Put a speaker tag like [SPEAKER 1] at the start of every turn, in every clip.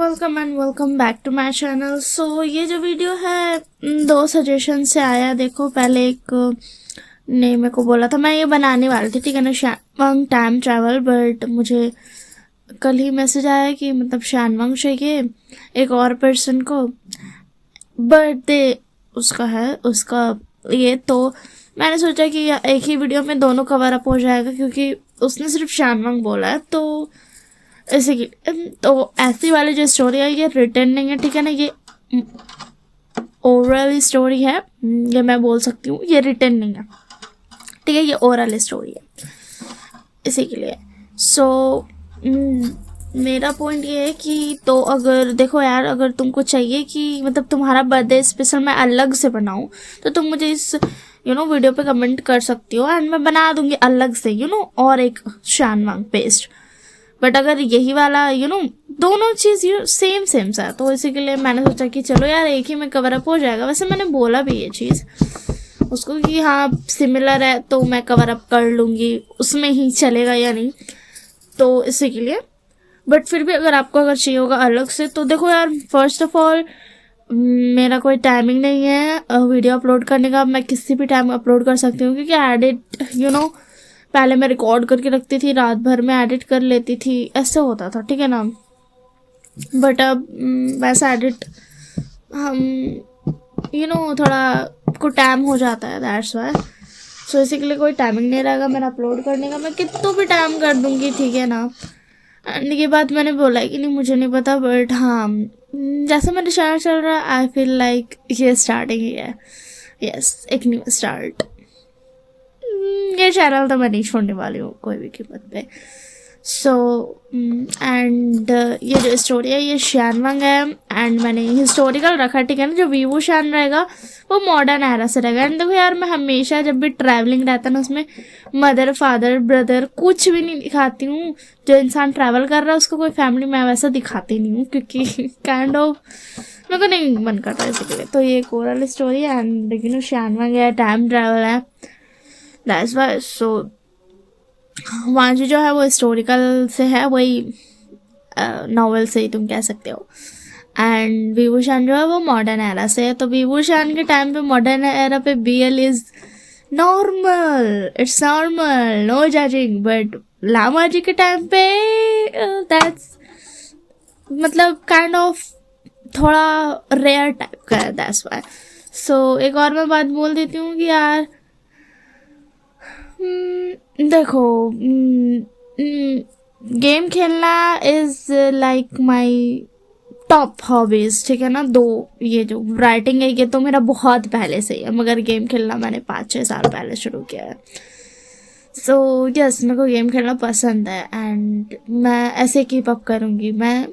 [SPEAKER 1] Welcome and welcome back to my channel. So ये जो video है दो सजेशन से आया। देखो, पहले एक ने मेरे को बोला था, मैं ये बनाने वाली थी, ठीक है ना, शानवांग टाइम ट्रैवल, बट मुझे कल ही मैसेज आया कि मतलब शानवांग चाहिए एक और पर्सन को, बर्थडे उसका है, उसका ये। तो मैंने सोचा कि एक ही वीडियो में दोनों कवर अप हो जाएगा, क्योंकि उसने सिर्फ शानवांग बोला है। तो ऐसे की तो ऐसी वाली जो स्टोरी है ये रिटर्न नहीं है, ठीक है ना, ये ओरल स्टोरी है, ये मैं बोल सकती हूँ, ये रिटर्न नहीं है, ठीक है, ये ओरल स्टोरी है इसी के लिए। सो मेरा पॉइंट ये है कि तो अगर देखो यार, अगर तुमको चाहिए कि मतलब तुम्हारा बर्थडे स्पेशल मैं अलग से बनाऊँ, तो तुम मुझे इस वीडियो पे कमेंट कर सकती हो एंड मैं बना दूंगी अलग से और एक शानवांग पेस्ट। बट अगर यही वाला दोनों चीज़ सेम सा है, तो इसी के लिए मैंने सोचा कि चलो यार एक ही में कवर अप हो जाएगा। वैसे मैंने बोला भी ये चीज़ उसको कि हाँ सिमिलर है तो मैं कवर अप कर लूँगी, उसमें ही चलेगा या नहीं, तो इसी के लिए। बट फिर भी अगर आपको अगर चाहिए होगा अलग से, तो देखो यार, फर्स्ट ऑफ ऑल मेरा कोई टाइमिंग नहीं है वीडियो अपलोड करने का। मैं किसी भी टाइम अपलोड कर सकती हूँ, क्योंकि एडिट पहले मैं रिकॉर्ड करके रखती थी, रात भर में एडिट कर लेती थी, ऐसे होता था, ठीक है ना। बट अब वैसा एडिट हम थोड़ा को टाइम हो जाता है, दैट्स वाई। सो इसी के लिए कोई टाइमिंग नहीं रहेगा मेरा अपलोड करने का, मैं कितना भी टाइम कर दूंगी, ठीक है ना। एंड ये बात मैंने बोला है कि नहीं मुझे नहीं पता, बट हाँ जैसे मेरा चैनल चल रहा है, आई फील लाइक ये स्टार्टिंग ही है, यस, एक न्यू स्टार्ट। ये चैनल तो मैं नहीं छोड़ने वाली हूँ कोई भी कीमत पे। सो एंड ये जो स्टोरी है ये शानवांग है, एंड मैंने हिस्टोरिकल रखा, ठीक है ना। जो वीवो शान रहेगा वो मॉडर्न एरा से रहेगा। एंड देखो यार, मैं हमेशा जब भी ट्रैवलिंग रहता है ना, उसमें मदर फादर ब्रदर कुछ भी नहीं दिखाती हूँ। जो इंसान ट्रैवल कर रहा है उसको कोई फैमिली मैं वैसा दिखाती नहीं हूँ, क्योंकि काइंड ऑफ मेरे को नहीं मन करता इसी के लिए। तो ये एक ओरल स्टोरी है एंड शानवांग है, टाइम ट्रैवल है, दैट्स वाई। सो वांजी जो है वो हिस्टोरिकल से है, वही नॉवेल से ही तुम कह सकते हो। एंड विभूषण जो है वो मॉडर्न एरा से है। तो विभूषण के टाइम पे मॉडर्न एरा पे BL is normal, it's normal, no judging. But Lama ji के टाइम पे दैट्स मतलब काइंड ऑफ थोड़ा रेयर टाइप का है, दैट्स वाई। सो एक और मैं बात बोल देती हूँ कि यार देखो, गेम खेलना is like my top hobbies, ठीक है ना। दो ये जो राइटिंग है ये तो मेरा बहुत पहले से ही है, मगर गेम खेलना मैंने 5-6 साल पहले शुरू किया है। सो यस, मेरे को गेम खेलना पसंद है एंड मैं ऐसे कीप अप करूँगी। मैं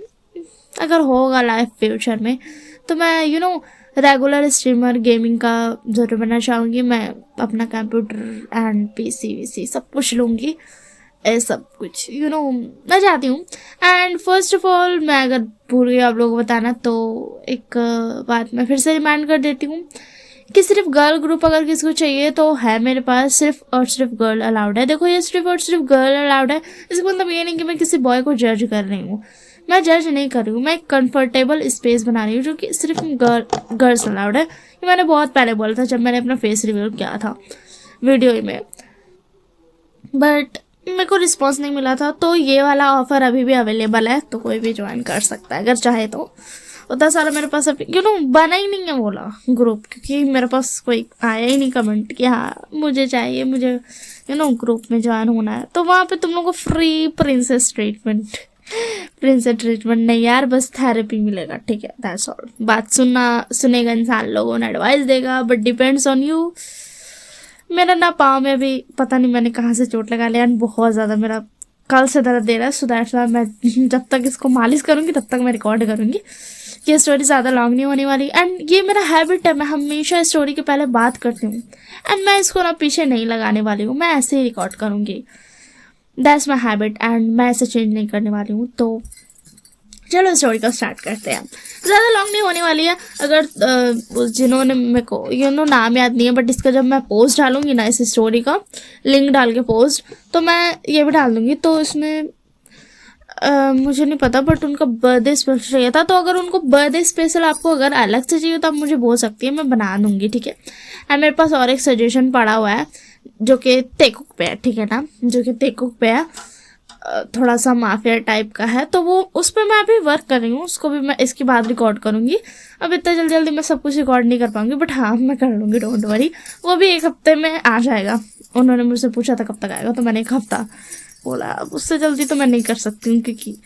[SPEAKER 1] अगर होगा लाइफ फ्यूचर में तो मैं रेगुलर स्ट्रीमर गेमिंग का ज़रूर बनना चाहूँगी। मैं अपना कंप्यूटर एंड PC सब कुछ लूँगी, ये सब कुछ मैं चाहती हूँ। एंड फर्स्ट ऑफ ऑल मैं अगर भूल गई आप लोगों को बताना, तो एक बात मैं फिर से रिमाइंड कर देती हूँ कि सिर्फ गर्ल ग्रुप अगर किसी को चाहिए तो है मेरे पास, सिर्फ और सिर्फ गर्ल अलाउड है। देखो ये सिर्फ और सिर्फ गर्ल अलाउड है, इसका मतलब ये नहीं कि मैं किसी बॉय को जज कर रही हूँ, मैं जज नहीं कर रही हूँ, मैं एक कंफर्टेबल स्पेस बना रही हूँ जो कि सिर्फ गर्ल्स अलाउड है। ये मैंने बहुत पहले बोला था जब मैंने अपना फेस रिवील किया था वीडियो में, बट मेरे को रिस्पॉन्स नहीं मिला था। तो ये वाला ऑफर अभी भी अवेलेबल है, तो कोई भी ज्वाइन कर सकता है अगर चाहे तो। उतना सारा मेरे पास बना ही नहीं है बोला ग्रुप, क्योंकि मेरे पास कोई आया ही नहीं कमेंट कि हाँ मुझे चाहिए, मुझे ग्रुप में ज्वाइन होना है। तो वहाँ पे तुम लोगों को फ्री प्रिंसेस ट्रीटमेंट नहीं यार, बस थेरेपी मिलेगा, ठीक है, दैट्स ऑल। बात सुनेगा इंसान, लोगों ने एडवाइस देगा, बट डिपेंड्स ऑन यू। मेरा ना पाँव में भी पता नहीं मैंने कहाँ से चोट लगा लिया, बहुत ज़्यादा मेरा कल से दर्द दे रहा है। सो दैट्स वाई मैं जब तक इसको मालिश करूँगी तब तक मैं रिकॉर्ड करूँगी। ये स्टोरी ज़्यादा लॉन्ग नहीं होने वाली, एंड ये मेरा हैबिट है, मैं हमेशा स्टोरी के पहले बात करती हूँ एंड मैं इसको ना पीछे नहीं लगाने वाली हूँ, मैं ऐसे ही रिकॉर्ड करूँगी, दैट्स माई हैबिट एंड मैं ऐसे चेंज नहीं करने वाली हूँ। तो चलो स्टोरी को स्टार्ट करते हैं, ज़्यादा लॉन्ग नहीं होने वाली है। अगर जिन्होंने मेरे को नाम याद नहीं है, बट इसका जब मैं पोस्ट डालूंगी ना, इस स्टोरी का लिंक डाल के पोस्ट, तो मैं ये भी डाल दूँगी। तो इसमें मुझे नहीं पता, बट उनका बर्थडे स्पेशल चाहिए था। तो अगर उनको बर्थडे स्पेशल आपको अगर अलग से चाहिए तो आप मुझे बोल सकती है, मैं बना दूंगी, ठीक है। एंड मेरे पास और एक सजेशन पड़ा हुआ है जो कि तेकुक पे है, ठीक है ना, जो कि तेकुक पे है, थोड़ा सा माफिया टाइप का है। तो वो उस पर मैं अभी वर्क कर रही हूँ, उसको भी मैं इसके बाद रिकॉर्ड करूँगी। अब इतना जल्दी जल्दी मैं सब कुछ रिकॉर्ड नहीं कर पाऊंगी, बट हाँ मैं कर लूँगी, डोंट वरी। वो भी 1 हफ्ते में आ जाएगा। उन्होंने मुझसे पूछा था कब तक आएगा, तो मैंने 1 हफ्ता बोला। अब उससे जल्दी तो मैं नहीं कर सकती हूँ क्योंकि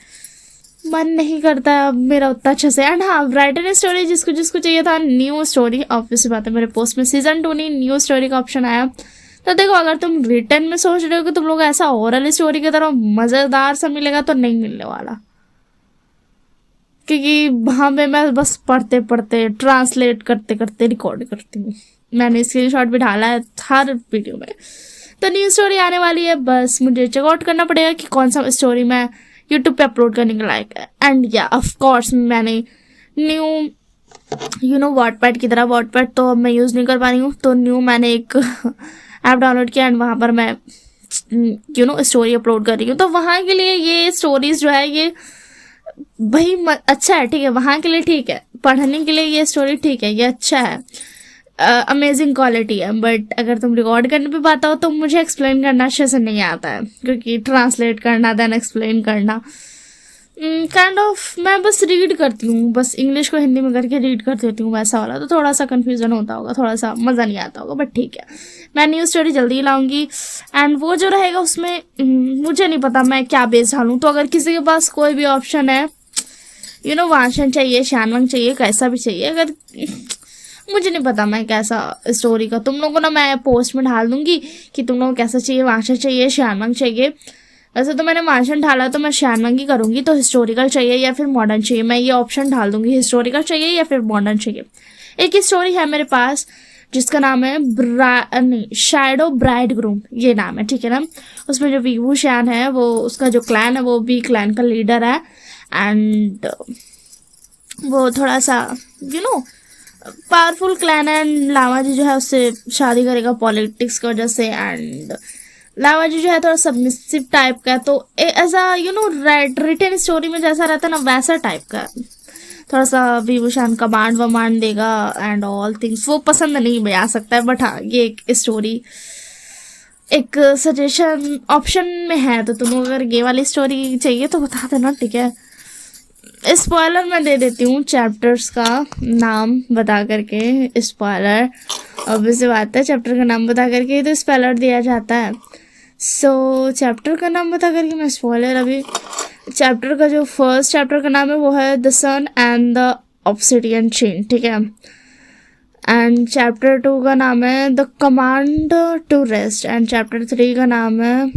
[SPEAKER 1] मन नहीं करता अब मेरा उतना अच्छे से। एंड हाँ, राइटर स्टोरी जिसको जिसको चाहिए था, न्यू स्टोरी, ऑब्वियस बात है मेरे पोस्ट में सीजन 2 नहीं न्यू स्टोरी का ऑप्शन आया। तो देखो, अगर तुम रिटर्न में सोच रहे हो कि तुम लोग ऐसा ओरल स्टोरी की तरह मज़ेदार सा मिलेगा, तो नहीं मिलने वाला, क्योंकि वहाँ पे मैं बस पढ़ते पढ़ते ट्रांसलेट करते करते रिकॉर्ड करती हूँ। मैंने स्क्रीनशॉट भी डाला है हर वीडियो में। तो न्यू स्टोरी आने वाली है, बस मुझे चेकआउट करना पड़ेगा कि कौन सा स्टोरी मैं यूट्यूब पे अपलोड करने के लायक है। एंड या ऑफ कोर्स मैंने न्यू वॉटपैड की तरह, वॉटपैड तो अब मैं यूज़ नहीं कर पा रही हूँ, तो न्यू मैंने एक ऐप डाउनलोड किया एंड वहाँ पर मैं स्टोरी अपलोड कर रही हूँ। तो वहाँ के लिए ये स्टोरीज जो है ये भाई अच्छा है, ठीक है, वहाँ के लिए ठीक है, पढ़ने के लिए ये स्टोरी ठीक है, ये अच्छा है, अमेजिंग क्वालिटी है। बट अगर तुम रिकॉर्ड करने पे बात हो तो मुझे एक्सप्लेन करना अच्छे से नहीं आता है, क्योंकि ट्रांसलेट करना देन एक्सप्लेन करना काइंड ऑफ मैं बस रीड करती हूँ, बस इंग्लिश को हिंदी में करके रीड कर देती हूँ वैसा वाला। तो थोड़ा सा कन्फ्यूजन होता होगा, थोड़ा सा मज़ा नहीं आता होगा, बट ठीक है, मैं न्यू स्टोरी जल्दी लाऊंगी। एंड वो जो रहेगा उसमें मुझे नहीं पता मैं क्या बेस डालूँ। तो अगर किसी के पास कोई भी ऑप्शन है, वांशन चाहिए, शानवंग चाहिए, कैसा भी चाहिए, अगर मुझे नहीं पता मैं कैसा स्टोरी का, तुम लोगों को ना मैं पोस्ट में डाल दूंगी कि तुम लोग कैसा चाहिए, वांशन चाहिए, शानवंग चाहिए। वैसे तो मैंने वांशन डाला तो मैं शानवंग ही करूँगी। तो हिस्टोरिकल चाहिए या फिर मॉडर्न चाहिए, मैं ये ऑप्शन डाल दूंगी, हिस्टोरिकल चाहिए या फिर मॉडर्न चाहिए। एक स्टोरी है मेरे पास जिसका नाम है शैडो ब्राइड ग्रूम, ये नाम है, ठीक है ना। उसमें जो वीवू शान है, वो उसका जो क्लैन है वो भी क्लैन का लीडर है। एंड वो थोड़ा सा पावरफुल क्लैन है। लामा जी जो है उससे शादी करेगा पॉलिटिक्स की वजह से। एंड लामा जी जो है थोड़ा सबमिसिव टाइप का, तो ऐसा रिटन स्टोरी में जैसा रहता है ना वैसा टाइप का, थोड़ा सा विभूषण कमांड वमांड देगा एंड ऑल थिंग्स। वो पसंद नहीं भी आ सकता है, बट हाँ ये एक स्टोरी एक सजेशन ऑप्शन में है। तो तुम अगर ये वाली स्टोरी चाहिए तो बता देना, ठीक है। स्पॉइलर मैं दे देती हूँ, चैप्टर्स का नाम बता करके। स्पॉइलर ऑब्वियस बात है, चैप्टर का नाम बता करके तो स्पॉइलर दिया जाता है। सो चैप्टर का नाम बता करके मैं स्पॉइलर, अभी चैप्टर का जो फर्स्ट चैप्टर का नाम है वो है the sun and the obsidian chain, ठीक है। एंड चैप्टर 2 का नाम है the command to rest. And chapter 3 का नाम है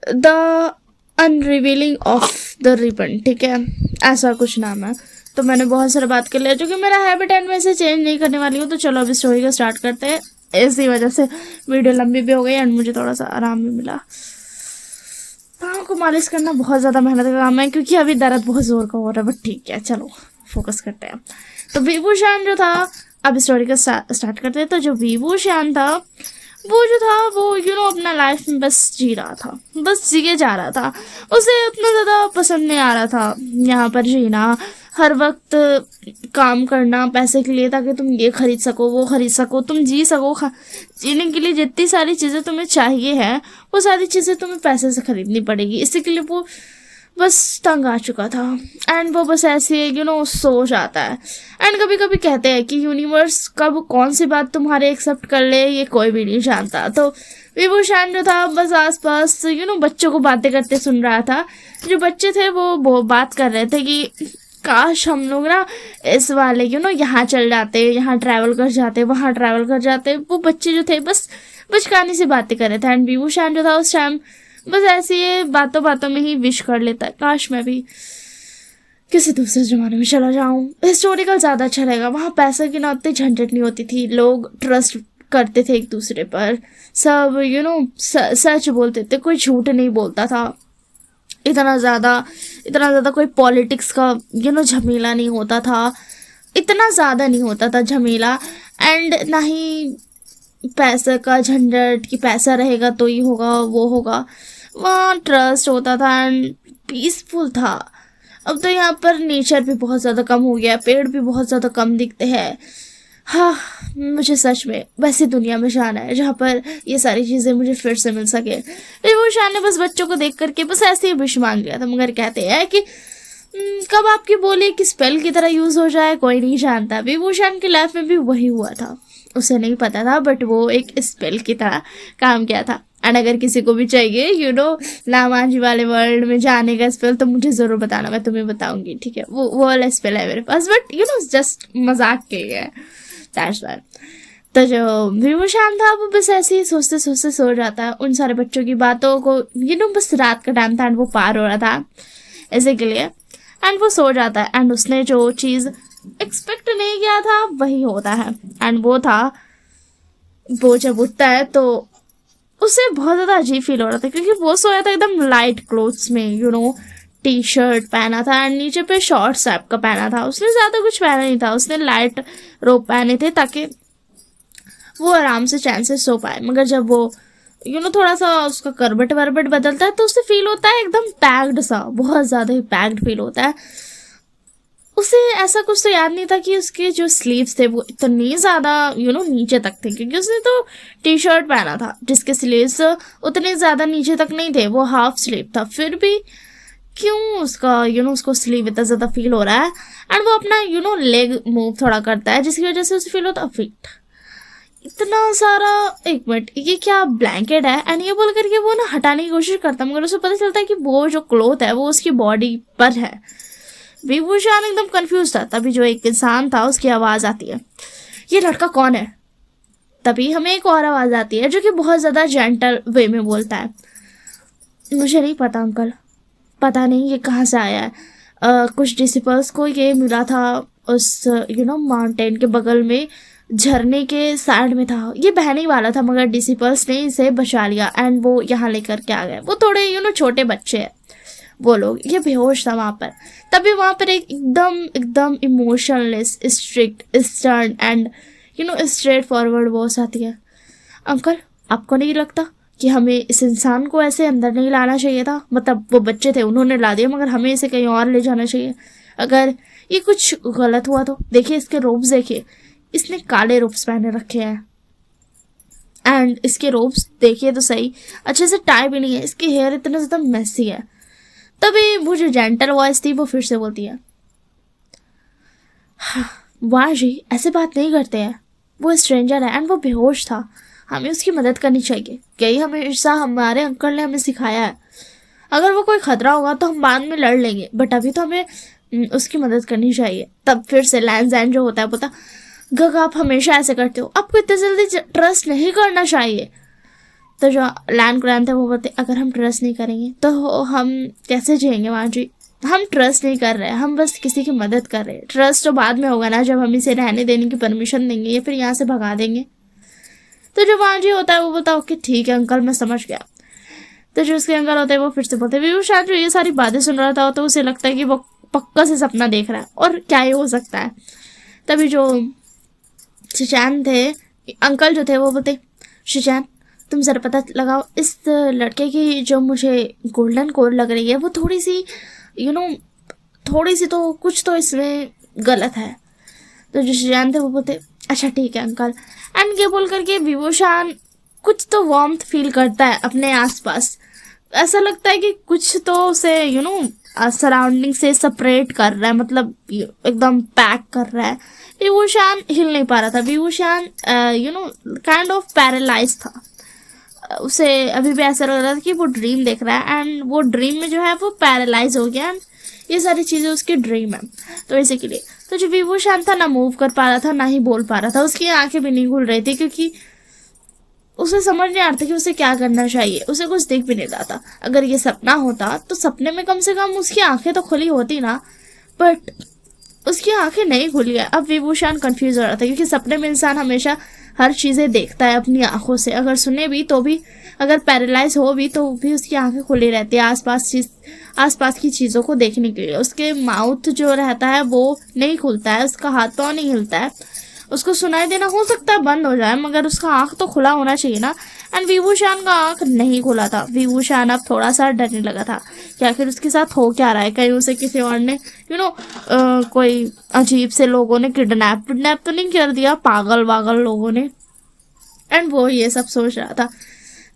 [SPEAKER 1] the unrevealing of the ribbon, ठीक है, ऐसा कुछ नाम है। तो मैंने बहुत सारा बात कर लिया, जो कि मेरा हैबिट एंड में से चेंज नहीं करने वाली हूँ। तो चलो अभी स्टोरी का स्टार्ट करते हैं। इसी वजह से वीडियो लंबी भी हो गई एंड मुझे थोड़ा सा आराम भी मिला। पाँव को मालिश करना बहुत ज़्यादा मेहनत का काम है, क्योंकि अभी दर्द बहुत ज़ोर का हो रहा है, बट ठीक है चलो फोकस करते हैं। तो विभूषण जो था, अब स्टोरी का स्टार्ट करते हैं। तो जो विभूषण था वो जो था वो अपना लाइफ में बस जी रहा था, बस जिए जा रहा था। उसे उतना ज़्यादा पसंद नहीं आ रहा था यहाँ पर जीना, हर वक्त काम करना पैसे के लिए, ताकि तुम ये खरीद सको वो खरीद सको, तुम जी सको। जीने के लिए जितनी सारी चीज़ें तुम्हें चाहिए है वो सारी चीज़ें तुम्हें पैसे से खरीदनी पड़ेगी। इसी के लिए वो बस तंग आ चुका था। एंड वो बस ऐसे सो जाता है। एंड कभी कभी कहते हैं कि यूनिवर्स कब कौन सी बात तुम्हारे एक्सेप्ट कर ले ये कोई भी नहीं जानता। तो विभूषण जो था बस आसपास बच्चों को बातें करते सुन रहा था। जो बच्चे थे वो बात कर रहे थे कि काश हम लोग ना इस वाले यहाँ चल जाते, यहाँ ट्रैवल कर जाते, वहाँ ट्रैवल कर जाते। वो बच्चे जो थे बस बचकाने से बातें कर रहे थे। एंड विभूषण जो था उस टाइम बस ऐसे ही बातों बातों में ही विश कर लेता है, काश मैं भी किसी दूसरे ज़माने में चला जाऊँ। हिस्टोरिकल ज़्यादा अच्छा रहेगा, वहाँ पैसे की ना उतनी झंझट नहीं होती थी, लोग ट्रस्ट करते थे एक दूसरे पर, सब सच बोलते थे, कोई झूठ नहीं बोलता था। इतना ज़्यादा कोई पॉलिटिक्स का झमेला नहीं होता था, इतना ज़्यादा नहीं होता था झमेला। एंड ना ही पैसे का झंझट कि पैसा रहेगा तो ही होगा वो होगा। वहाँ ट्रस्ट होता था एंड पीसफुल था। अब तो यहाँ पर नेचर भी बहुत ज़्यादा कम हो गया, पेड़ भी बहुत ज़्यादा कम दिखते हैं। हाँ, मुझे सच में वैसी दुनिया में जाना है जहाँ पर ये सारी चीज़ें मुझे फिर से मिल सके। विभूषण ने बस बच्चों को देख करके बस ऐसे ही विश मांग लिया था, मगर कहते हैं कि कब आपकी बोली कि स्पेल की तरह यूज़ हो जाए कोई नहीं जानता। विभूषण की लाइफ में भी वही हुआ था, उसे नहीं पता था, बट वो एक स्पेल की तरह काम किया था। एंड अगर किसी को भी चाहिए लामांजी वाले वर्ल्ड में जाने का स्पेल तो मुझे ज़रूर बताना, मैं तुम्हें बताऊंगी, ठीक है। वो वाला स्पेल है मेरे पास, बट जस्ट मजाक के लिए दैट्स व्हाई। तो जो विभूषण था वो बस ऐसे ही सोचते सोचते सो जाता है। उन सारे बच्चों की बातों को बस रात का टाइम था एंड वो पार हो रहा था ऐसे के लिए, एंड वो सो जाता है। एंड उसने जो चीज़ एक्सपेक्ट नहीं किया था वही होता है। एंड वो था, वो जब उठता है तो उसे बहुत ज़्यादा अजीब फील हो रहा था, क्योंकि वो सोया था एकदम लाइट क्लोथ्स में, टी शर्ट पहना था एंड नीचे पे शॉर्ट्स टाइप का पहना था। उसने ज़्यादा कुछ पहना नहीं था, उसने लाइट रोब पहने थे ताकि वो आराम से चैन से सो पाए। मगर जब वो थोड़ा सा उसका करबट वरबट बदलता है तो उसे फील होता है एकदम पैक्ड सा, बहुत ज़्यादा ही पैक्ड फील होता है। उसे ऐसा कुछ तो याद नहीं था कि उसके जो स्लीव्स थे वो इतनी ज़्यादा नीचे तक थे, क्योंकि उसने तो टी शर्ट पहना था जिसके स्लीव्स उतने ज़्यादा नीचे तक नहीं थे, वो हाफ स्लीव था। फिर भी क्यों उसका उसको स्लीव इतना ज़्यादा फील हो रहा है। एंड वो अपना लेग मूव थोड़ा करता है जिसकी वजह से उसे फील होता है फिट इतना सारा। एक मिनट, ये क्या ब्लैंकेट है? एंड ये बोल करके वो ना हटाने की कोशिश करता, मगर उसे पता चलता है कि वो जो क्लोथ है वो उसकी बॉडी पर है। विभूषण एकदम कंफ्यूज था। तभी जो एक इंसान था उसकी आवाज़ आती है, ये लड़का कौन है? तभी हमें एक और आवाज़ आती है जो कि बहुत ज़्यादा जेंटल वे में बोलता है, मुझे नहीं पता अंकल, पता नहीं ये कहाँ से आया है। कुछ डिसिपल्स को ये मिला था उस माउंटेन के बगल में, झरने के साइड में था, ये बहने ही वाला था मगर डिसिपल्स ने इसे बचा लिया एंड वो यहाँ लेकर के आ गए। वो थोड़े छोटे बच्चे हैं वो लोग। ये बेहोश था वहाँ पर। तभी वहाँ पर एक एकदम emotionless, strict, stern and straight forward bias आती है, अंकल आपको नहीं लगता कि हमें इस इंसान को ऐसे अंदर नहीं लाना चाहिए था? मतलब वो बच्चे थे उन्होंने ला दिया, मगर हमें इसे कहीं और ले जाना चाहिए। अगर ये कुछ गलत हुआ तो देखिए इसके रोब्स, देखिए इसने काले रोब्स पहने रखे हैं एंड इसके रोब्स देखिए तो सही, अच्छे से टाई भी नहीं है, इसके हेयर इतने ज़्यादा मेसी है। तभी वो जो जेंटल वॉइस थी वो फिर से बोलती है, वाह जी ऐसे बात नहीं करते हैं, वो स्ट्रेंजर है एंड वो बेहोश था, हमें उसकी मदद करनी चाहिए। यही हमेशा हमारे अंकल ने हमें सिखाया है। अगर वो कोई खतरा होगा तो हम बाद में लड़ लेंगे, बट अभी तो हमें उसकी मदद करनी चाहिए। तब फिर से लैंड जो होता है बोलता, गग आप हमेशा ऐसे करते हो, आपको इतने जल्दी ट्रस्ट नहीं करना चाहिए। तो जो लैंड ग्रैंड थे वो बोलते, अगर हम ट्रस्ट नहीं करेंगे तो हम कैसे जिएंगे वहाँ जी? हम ट्रस्ट नहीं कर रहे हैं, हम बस किसी की मदद कर रहे हैं। ट्रस्ट तो बाद में होगा ना, जब हम इसे रहने देने की परमिशन देंगे या फिर यहाँ से भगा देंगे। तो जो वहाँ जी होता है वो बोलता, ओके ठीक है अंकल मैं समझ गया। तो जो उसके अंकल होते हैं वो फिर से बोलते हैं, वो शायद जो ये सारी बातें सुन रहा था तो उसे लगता है कि वो पक्का से सपना देख रहा है और क्या ही हो सकता है। तभी जो शिचैन थे, अंकल जो थे वो बोलते, शिचैन तुम ज़रा पता लगाओ इस लड़के की जो मुझे गोल्डन कोर लग रही है वो थोड़ी सी थोड़ी सी तो कुछ तो इसमें गलत है। तो जो शिचैन थे वो बोलते, अच्छा ठीक है अंकल। एंड ये बोल करके विभूषण कुछ तो वार्मथ फील करता है अपने आसपास, ऐसा लगता है कि कुछ तो उसे सराउंडिंग से सेपरेट कर रहा है, मतलब एकदम पैक कर रहा है। विभूषण हिल नहीं पा रहा था। विभूषण काइंड ऑफ पैरालाइज था। उसे अभी भी ऐसा लग रहा था कि वो ड्रीम देख रहा है एंड वो ड्रीम में जो है वो पैरालाइज हो गया एंड ये सारी चीज़ें उसकी ड्रीम है। तो इसी के लिए तो जो विभूषण था ना मूव कर पा रहा था ना ही बोल पा रहा था, उसकी आंखें भी नहीं खुल रही थी क्योंकि उसे समझ नहीं आ रहा था कि उसे क्या करना चाहिए। उसे कुछ दिख भी नहीं रहा था। अगर ये सपना होता तो सपने में कम से कम उसकी आंखें तो खुली होती ना, बट उसकी आंखें नहीं खुली है। अब विभूषण कंफ्यूज हो रहा था क्योंकि सपने में इंसान हमेशा हर चीज़ें देखता है अपनी आंखों से, अगर सुने भी तो भी, अगर पैरालाइज हो भी तो भी उसकी आंखें खुली रहती है आसपास की चीज़ों को देखने के लिए। उसके माउथ जो रहता है वो नहीं खुलता है, उसका हाथ पाँव नहीं हिलता है, उसको सुनाई देना हो सकता है बंद हो जाए, मगर उसका आंख तो खुला होना चाहिए ना। एंड विभूषान का आंख नहीं खुला था। विभूषान अब थोड़ा सा डरने लगा था कि आखिर उसके साथ हो क्या रहा है। कहीं उसे किसी और ने कोई अजीब से लोगों ने किडनैप तो नहीं कर दिया, पागल वागल लोगों ने। एंड वो ये सब सोच रहा था।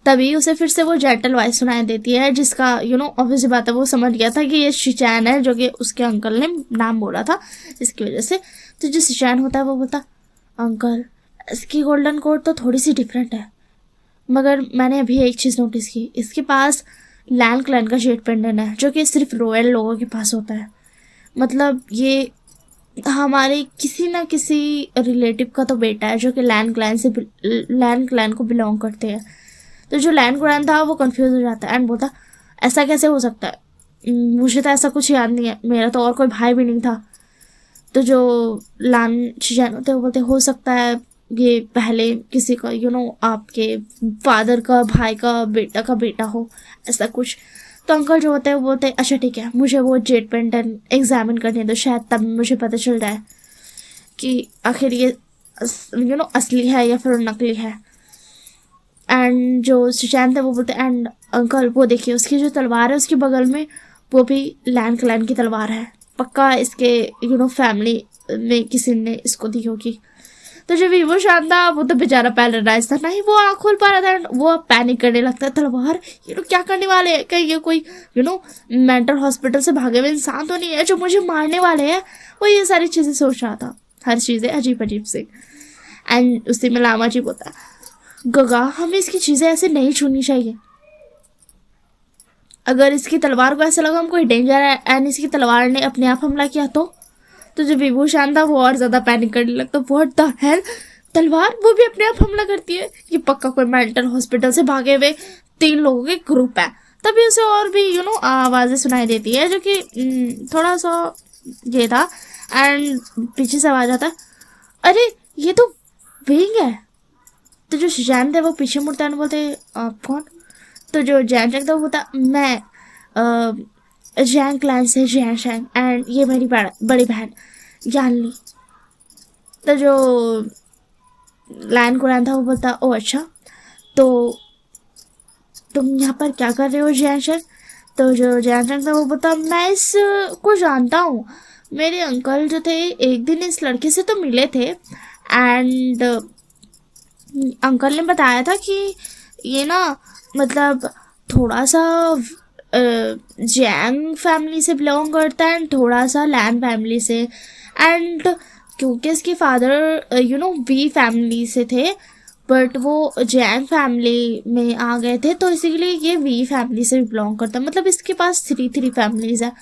[SPEAKER 1] तभी उसे फिर से वो जेंटल वॉइस सुनाई देती है, जिसका ऑब्वियस बात है वो समझ गया था कि ये शिचैन है, जो कि उसके अंकल ने नाम बोला था इसकी वजह से। तो जो शिचैन होता है वो बोलता, अंकल इसकी गोल्डन कोड तो थोड़ी सी डिफरेंट है, मगर मैंने अभी एक चीज़ नोटिस की, इसके पास लैन क्लैन का जेड पेंडेंट है, जो कि सिर्फ रॉयल लोगों के पास होता है। मतलब ये हमारे किसी ना किसी रिलेटिव का तो बेटा है, जो कि लैन क्लैन को बिलोंग करते हैं। तो जो लैन क्लैन था वो कंफ्यूज हो जाता है एंड बोलता, ऐसा कैसे हो सकता है, मुझे तो ऐसा कुछ याद नहीं है, मेरा तो और कोई भाई भी नहीं था। तो जो लान शिचैन होते हैं वो बोलते, हो सकता है ये पहले किसी का आपके फादर का भाई का बेटा हो, ऐसा कुछ। तो अंकल जो होते हैं वो बोलते, अच्छा ठीक है, मुझे वो जेड पेंडेंट एग्जामिन करने दो, शायद तब मुझे पता चल जाए कि आखिर ये असली है या फिर नकली है। एंड जो शिचैन थे वो बोलते, एंड अंकल वो देखिए, उसकी जो तलवार है उसके बगल में वो भी लैन क्लैन की तलवार है, पक्का इसके फैमिली में किसी ने इसको दी होगी। तो जब विभूषान था वो तो बेचारा पैरालाइज था, नहीं वो आँख खोल पा रहा था। वो पैनिक करने लगता है, तलवार ये लोग क्या करने वाले हैं, कहीं ये कोई मेंटल हॉस्पिटल से भागे हुए इंसान तो नहीं है जो मुझे मारने वाले हैं। वो ये सारी चीज़ें सोच रहा था, हर चीज़ें अजीब अजीब से। एंड उसी में लामा जी बोलता, गगा हमें इसकी चीज़ें ऐसे नहीं छूनी चाहिए, अगर इसकी तलवार को ऐसा लगा हम कोई डेंजर है एंड इसकी तलवार ने अपने आप हमला किया तो जो विभूषान था वो और ज़्यादा पैनिक करने लगता, व्हाट द हेल, तलवार वो भी अपने आप हमला करती है, ये पक्का कोई मेंटल हॉस्पिटल से भागे हुए 3 लोगों के ग्रुप है। तभी उसे और भी आवाज़ें सुनाई देती है, जो कि थोड़ा सा ये था। एंड पीछे से आवाज़ आता, अरे ये तो विंग है। तो जो शिचैन थे वो पीछे मुड़ता है, बोलते आप कौन। तो जो जैन था वो बोलता, मैं जैन क्लैन से जैन शैंग, एंड ये मेरी बड़ी बहन यानली। तो जो लैन कुरान था वो बोलता, ओ अच्छा, तो तुम यहाँ पर क्या कर रहे हो जैन शैंग। तो जो जैन शैंग था वो बोलता, मैं इस को जानता हूँ, मेरे अंकल जो थे एक दिन इस लड़के से तो मिले थे, एंड अंकल ने बताया था कि ये मतलब थोड़ा सा जैंग फैमिली से बिलोंग करता है एंड थोड़ा सा लैन फैमिली से। एंड क्योंकि इसके फादर वी फैमिली से थे, बट वो जैंग फैमिली में आ गए थे, तो इसीलिए ये वी फैमिली से बिलोंग करता है। मतलब इसके पास 3 फैमिलीज है।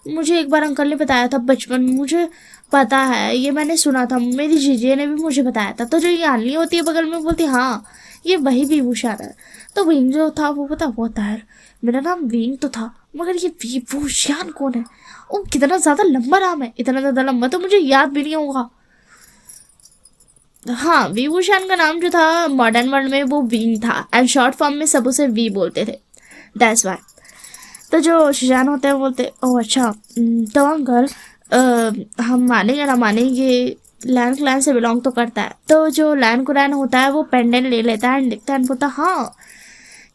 [SPEAKER 1] मुझे एक बार अंकल ने बताया था बचपन में, मुझे पता है, ये मैंने सुना था, मेरी जीजे ने भी मुझे बताया था। तो जो यानली होती है बगल में बोलती, हाँ ये वही विभूषान है। तो विंग जो था वो पता वो था, यार मेरा नाम विंग तो था, मगर ये विभूषान कौन है। ओ कितना ज़्यादा लंबा नाम है, इतना ज़्यादा लंबा तो मुझे याद भी नहीं होगा। हाँ, विभूषान का नाम जो था मॉडर्न वर्ल्ड में वो विंग था, एंड शॉर्ट फॉर्म में सब उसे वी बोलते थे, दैट्स वाई। तो जो शिजान होते हैं बोलते, ओह अच्छा, तो अंकल हम मानेंगे ना माने, ये लैन क्लैन से बिलोंग तो करता है। तो जो लैन कुरैन होता है वो पेंडेंट ले लेता है एंड दिखता है, बोलता हाँ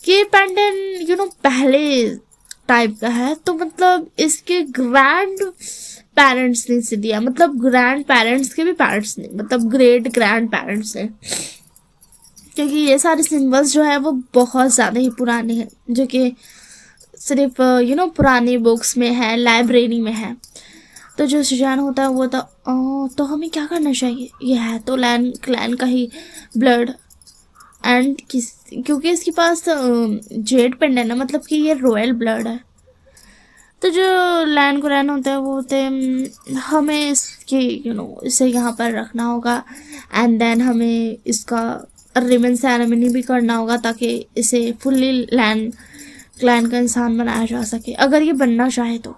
[SPEAKER 1] ये पेंडेंट पहले टाइप का है, तो मतलब इसके ग्रैंड पेरेंट्स ने इसे दिया, मतलब ग्रैंड पेरेंट्स के भी पेरेंट्स ने, मतलब ग्रेट ग्रैंड पेरेंट्स ने, क्योंकि ये सारे सिंबल्स जो है वो बहुत ज़्यादा ही पुराने हैं, जो कि सिर्फ पुरानी बुक्स में है, लाइब्रेरी में है। तो जो शिजान होता है वो तो हमें क्या करना चाहिए, ये है तो लैन क्लैन का ही ब्लड, एंड क्योंकि इसके पास जेड पेंडेंट है, मतलब कि ये रॉयल ब्लड है। तो जो लैन कुरैन होता है वो होते हमें इसकी इसे यहाँ पर रखना होगा, एंड देन हमें इसका रिबन सेरेमनी भी करना होगा, ताकि इसे फुल्ली लैन क्लैन का इंसान बनाया जा सके, अगर ये बनना चाहे तो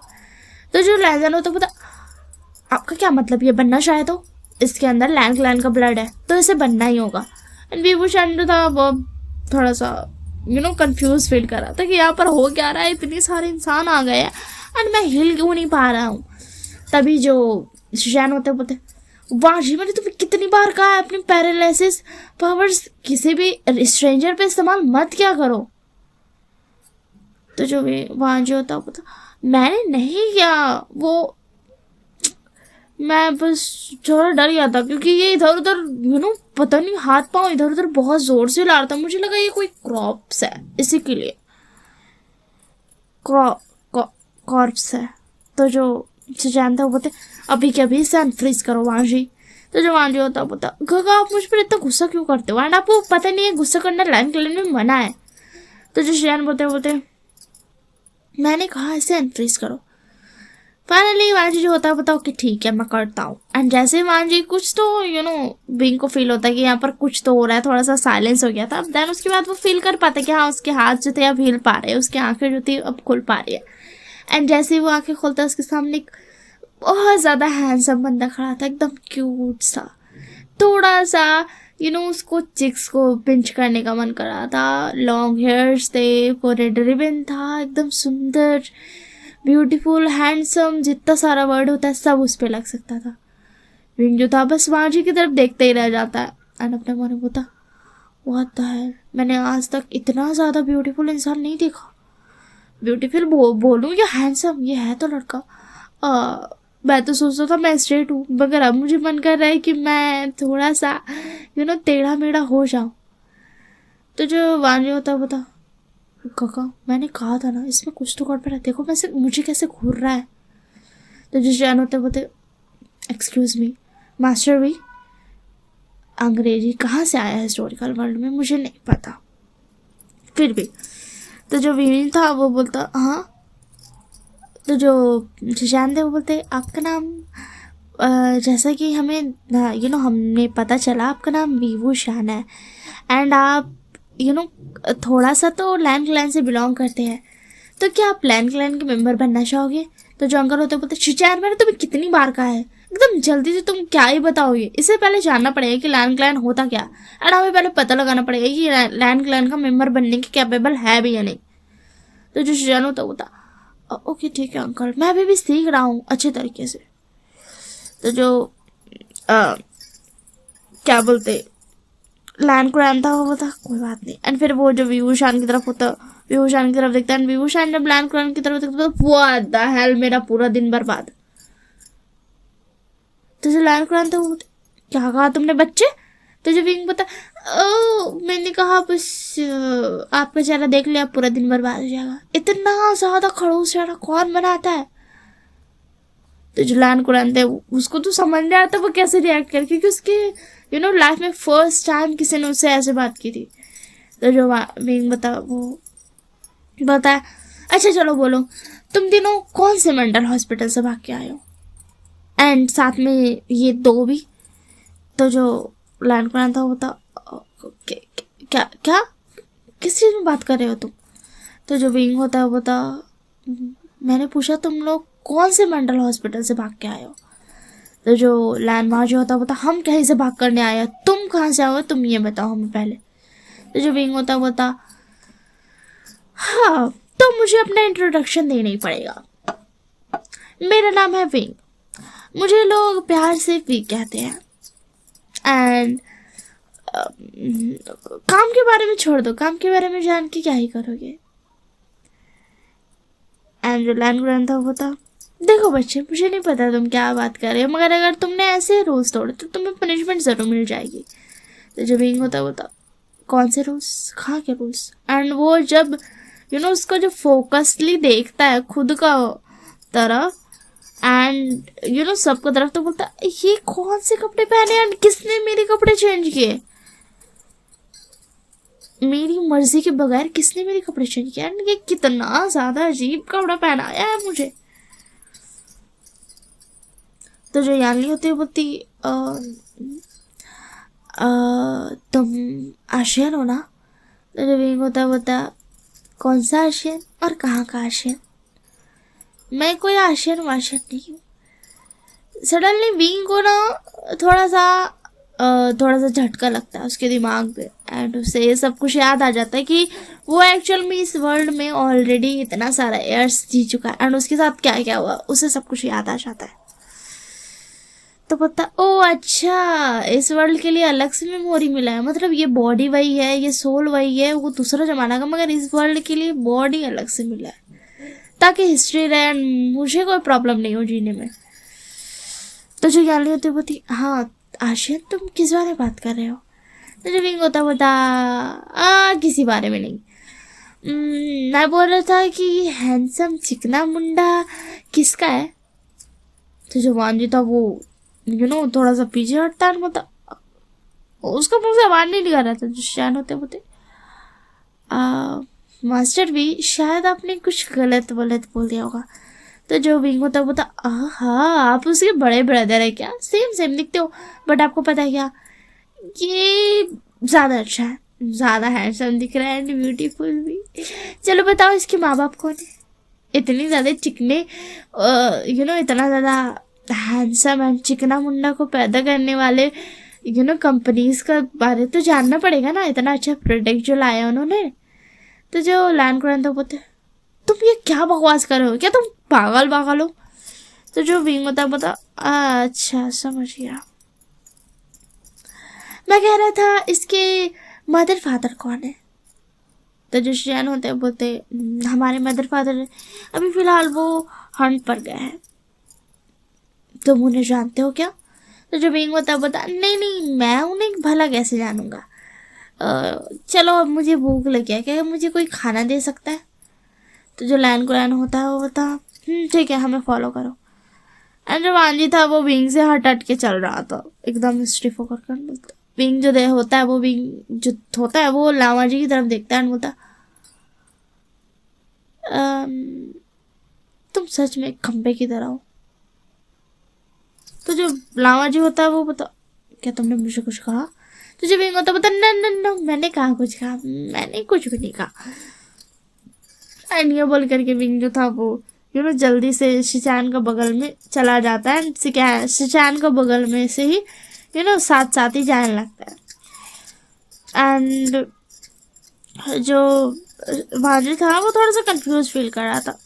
[SPEAKER 1] जो लैन होता है पता, आपका क्या मतलब ये बनना चाहे तो, इसके अंदर लैन क्लैन का ब्लड है तो इसे बनना ही होगा। एंड विभूषण जो था वो थोड़ा सा कंफ्यूज फील कर रहा था कि यहाँ पर हो क्या रहा है, इतने सारे इंसान आ गए हैं एंड मैं हिल क्यों नहीं पा रहा हूँ। तभी जो शिजान होते बोलते, वाजी मैंने तुम्हें कितनी बार कहा है अपनी पैरालिसिस पावर्स किसी भी स्ट्रेंजर पे इस्तेमाल मत क्या करो। तो जो भी वाजी होता पता मैंने नहीं किया, वो मैं बस थोड़ा डर गया था क्योंकि ये इधर उधर पता नहीं हाथ पांव इधर उधर बहुत जोर से हिला रहा था, मुझे लगा ये कोई क्रॉप्स है इसी के लिए कॉर्प्स है। तो जो जानता वो बोलते अभी के अभी इसे अनफ्रीज करो वांजी। तो जो वांजी होता बोलता गगा आप मुझ पर इतना गुस्सा क्यों करते हो एंड आपको पता नहीं है गुस्सा करना लाइन क्लेन में मना है। तो जो शियान बोलते मैंने कहा इसे अनफ्रीज करो। फाइनली वांजी जो होता है बताओ कि ठीक है मैं करता हूँ। एंड जैसे वांजी कुछ तो बिंग को फील होता है कि यहाँ पर कुछ तो हो रहा है, थोड़ा सा साइलेंस हो गया था। देन उसके बाद वो फील कर पाता है कि हाँ उसके हाथ जो थे अब हिल पा रहे हैं, उसकी आंखें जो थी अब खुल पा रही है। एंड जैसे ही वो आंखें खोलता है उसके सामने एक बहुत ज़्यादा हैंडसम बंदा खड़ा था, एकदम क्यूट सा, थोड़ा सा उसको चिक्स को पिंच करने का मन कर रहा था। लॉन्ग हेयर्स थे, फोरहेड रिबन था, एकदम सुंदर ब्यूटीफुल हैंडसम, जितना सारा वर्ड होता है सब उस पर लग सकता था। विंग जो था बस वांजी की तरफ देखते ही रह जाता है एंड अपने मन में बोलता व्हाट द हेल, मैंने आज तक इतना ज़्यादा ब्यूटीफुल इंसान नहीं देखा। ब्यूटीफुल बोलूँ या हैंडसम, ये है तो लड़का। मैं तो सोचता था मैं स्ट्रेट हूँ, मगर अब मुझे मन कर रहा है कि मैं थोड़ा सा टेढ़ा मेढ़ा हो जाऊँ। तो जो वांजी होता बता काका मैंने कहा था ना इसमें कुछ तो गड़बड़ है, देखो मुझे कैसे घूर रहा है। तो जो जैन होते बोलते एक्सक्यूज मी मास्टर भी अंग्रेजी कहाँ से आया हिस्टोरिकल वर्ल्ड में मुझे नहीं पता, फिर भी। तो जो विनील था वो बोलता हाँ। तो जो जिशान थे वो बोलते आपका नाम जैसा कि हमें हमने पता चला आपका नाम वीवू शान है एंड आप थोड़ा सा तो लैन क्लैन से बिलोंग करते हैं, तो क्या आप लैन क्लैन के मेंबर बनना चाहोगे। तो जो अंकल होते बोलते शिचार मैंने तुम्हें कितनी बार कहा है, एकदम जल्दी से तुम क्या ही बताओगे, इससे पहले जानना पड़ेगा कि लैन क्लैन होता क्या एंड हमें पहले पता लगाना पड़ेगा कि लैन क्लैन का मेंबर बनने के कैपेबल है भी या नहीं। तो जो शिजान होता ओके ठीक है अंकल, मैं अभी भी सीख रहा हूँ अच्छे तरीके से। तो जो क्या बोलते लैन क्रैन था वो था कोई बात नहीं। एंड फिर वो जो विभूषण की तरफ होता विभूषण की तरफ देखता है, विभूषण जब लैन क्रैन की तरफ देखता तो व्हाट द हेल मेरा पूरा दिन बर्बाद। तो जो लैन क्रैन था वो क्या कहा तुमने बच्चे। तो जो विंग बता मैंने कहा बस आपका चेहरा देख लिया पूरा दिन बर्बाद हो जाएगा, इतना ज्यादा खड़ूस चेहरा कौन बनाता है। तो जो लैन क्रैन थे उसको तो समझ नहीं आता वो कैसे रिएक्ट करे, क्योंकि उसके लाइफ में फर्स्ट टाइम किसी ने उससे ऐसे बात की थी। तो जो विंग बताया अच्छा चलो बोलो तुम तीनों कौन से मेंटल हॉस्पिटल से भाग के आए हो एंड साथ में ये दो भी। तो जो लैंड क्रैन था वो था क्या क्या किस चीज़ में बात कर रहे हो तुम। तो जो विंग होता है वो था मैंने पूछा तुम लोग कौन से मेंटल हॉस्पिटल से भाग के आए हो। तो जो लैंडमार्क जो होता है वो था हम कहीं से भाग करने आए हो, तुम कहाँ से आओ तुम ये बताओ हमें पहले। तो जो विंग होता है वो था हाँ तो मुझे अपना इंट्रोडक्शन देना ही पड़ेगा, मेरा नाम है विंग, मुझे लोग प्यार से विंग कहते हैं एंड काम के बारे में छोड़ दो, काम के बारे में जान के क्या ही करोगे। एंड जो लैंड क्रैन था वो था देखो बच्चे मुझे नहीं पता तुम क्या बात कर रहे हो, मगर अगर तुमने ऐसे रूल्स तोड़े तो तुम्हें पनिशमेंट ज़रूर मिल जाएगी। तो जब विंग होता वो था कौन से रूल्स कहाँ के रूल्स। एंड वो जब उसको जो फोकसली देखता है खुद का तरफ एंड सबको तरफ, तो बोलता ये कौन से कपड़े पहने एंड किसने मेरे कपड़े चेंज किए, मेरी मर्जी के बगैर किसने मेरे कपड़े चेंज किए एंड ये कितना ज्यादा अजीब कपड़ा पहनाया है मुझे। तो जो यानी होती है बोलती तुम आशियन हो ना। तो जो विंग होता है बोलता कौन सा आशियन और कहाँ का आशियन, मैं कोई आशियन वाशियन नहीं हूँ। सडनली विंग को ना थोड़ा सा झटका लगता है उसके दिमाग पे एंड उसे ये सब कुछ याद आ जाता है कि वो एक्चुअल में इस वर्ल्ड में ऑलरेडी इतना सारा ईयर्स जी चुका है एंड उसके साथ क्या क्या हुआ उसे सब कुछ याद आ जाता है। तो पता, ओ अच्छा, इस वर्ल्ड के लिए अलग से मेमोरी मिला है, मतलब ये बॉडी वही है, ये सोल वही है, वो दूसरा जमाना का, मगर इस वर्ल्ड के लिए बॉडी अलग से मिला है ताकि हिस्ट्री रहे and मुझे कोई प्रॉब्लम नहीं हो जीने में। तो जो ज्ञान होती होती, हाँ आशियन तुम किस बारे में बात कर रहे हो? तो जो विंग होता किसी बारे में नहीं। मैं बोल रहा था कि हैंडसम चिकना मुंडा किसका है? तो जो वांजी था वो थोड़ा सा पीछे हटता है, मतलब उसका मुंह से आवाज नहीं निकल रहा था। जो शैन होते मास्टर भी शायद आपने कुछ गलत बोल दिया होगा। तो जो विंग होता वो था, आप उसके बड़े ब्रदर है क्या? सेम सेम दिखते हो, बट आपको पता है क्या, ये ज़्यादा अच्छा है, ज़्यादा हैंडसम दिख रहा है एंड ब्यूटीफुल भी। चलो बताओ इसके माँ बाप कौन है? इतनी ज़्यादा चिकने इतना ज़्यादा हैंडसम एंड चिकना मुंडा को पैदा करने वाले कंपनीज का बारे तो जानना पड़ेगा ना, इतना अच्छा प्रोडक्ट जो लाया उन्होंने। तो जो लैंड क्रांत बोलते, तुम ये क्या बकवास कर रहे हो, क्या तुम पागल हो? तो जो विंग होता बता, अच्छा समझ गया। मैं कह रहा था इसके मदर फादर कौन है? तो जो शैन होते बोलते, हमारे मदर फादर अभी फिलहाल वो हंट पर गए हैं, तुम उन्हें जानते हो क्या? तो जो विंग होता बता, नहीं मैं उन्हें भला कैसे जानूंगा। चलो अब मुझे भूख लगी है, क्या मुझे कोई खाना दे सकता है? तो जो लैन को लैन होता है वो बता, ठीक है हमें फॉलो करो। एंड जो वांजी था वो विंग से हट के चल रहा था, एकदम स्टिफ होकर कर बोलता। विंग जो होता है वो विंग जो होता है वो लामा जी की तरफ देखता है, बोलता तुम सच में खंबे की तरह हो। तो जो लामा जी होता है वो बता, क्या तुमने मुझे कुछ कहा? तो जो विंग होता बता, न मैंने कहा कुछ कहा, मैंने कुछ भी नहीं कहा। एंड ये बोल करके विंग जो था वो जल्दी से शिचान का बगल में चला जाता है, शिचान का बगल में से ही साथ ही जाने लगता है। एंड जो भाजी था वो थोड़ा सा कंफ्यूज फील कर रहा था।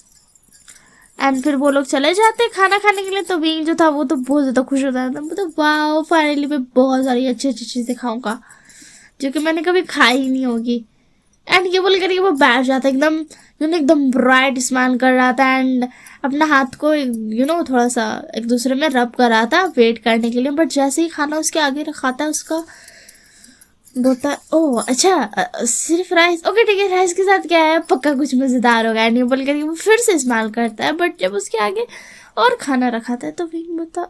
[SPEAKER 1] एंड फिर वो लोग चले जाते खाना खाने के लिए। तो विंग जो था वो तो बहुत ज़्यादा खुश होता था, मतलब वाह फाइनली मैं बहुत सारी अच्छी चीज़ें खाऊंगा जो कि मैंने कभी खाई ही नहीं होगी। एंड ये बोल करके वो बैठ जाता एकदम एकदम ब्राइट स्माइल कर रहा था एंड अपना हाथ को थोड़ा सा एक दूसरे में रब कर रहा था वेट करने के लिए। बट जैसे ही खाना उसके आगे रखा था उसका बोलता है, ओह अच्छा सिर्फ राइस, ओके ठीक है, राइस के साथ क्या है, पक्का कुछ मज़ेदार होगा। एंड ये बोल करके वो फिर से स्माइल करता है। बट जब उसके आगे और खाना रखा था तो विंग बोलता,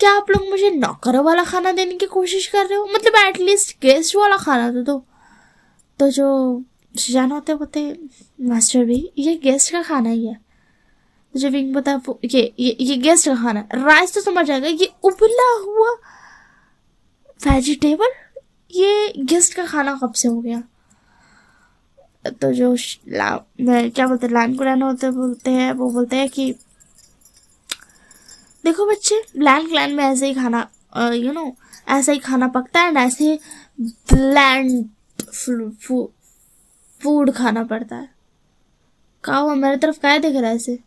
[SPEAKER 1] क्या आप लोग मुझे नौकरों वाला खाना देने की कोशिश कर रहे हो? मतलब एटलीस्ट गेस्ट वाला खाना दे दो। तो जो जान होते बोलते, मास्टर भी ये गेस्ट का खाना ही है। तो जो विंग बता, ये गेस्ट का खाना, राइस तो समझ आएगा, ये उबला हुआ वेजिटेबल ये गेस्ट का खाना कब से हो गया? तो जो क्या बोलते लैंड को लैंड होते बोलते हैं, वो बोलते हैं कि देखो बच्चे, लैंड क्लैन में ऐसे ही खाना ऐसा ही खाना पकता है एंड ऐसे ब्लैंड फूड खाना पड़ता है। कहा हुआ मेरे तरफ क्या देख रहा है ऐसे?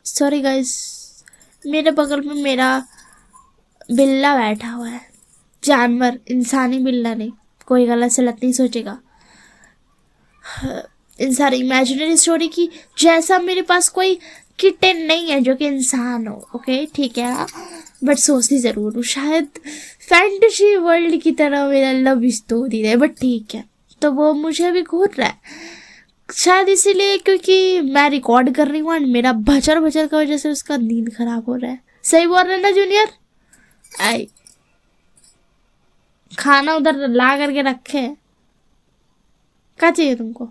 [SPEAKER 1] सॉरी गाइस, मेरे बगल में मेरा बिल्ला बैठा हुआ है, जानवर, इंसानी बिल्ला नहीं, कोई गलत सलत नहीं सोचेगा। इंसान इमेजिनरी स्टोरी की जैसा मेरे पास कोई किटन नहीं है जो कि इंसान हो, ओके ठीक है, बट सोचती ज़रूर हूँ शायद फैंटेसी वर्ल्ड की तरह मेरा लव स्टोरी है, बट ठीक है। तो वो मुझे अभी घूर रहा है शायद इसीलिए क्योंकि मैं रिकॉर्ड कर रही हूँ एंड मेरा भचर भचर की वजह से उसका नींद खराब हो रहा है। सही बोल रहे ना जूनियर? आई खाना उधर ला करके रखे, क्या चाहिए तुमको?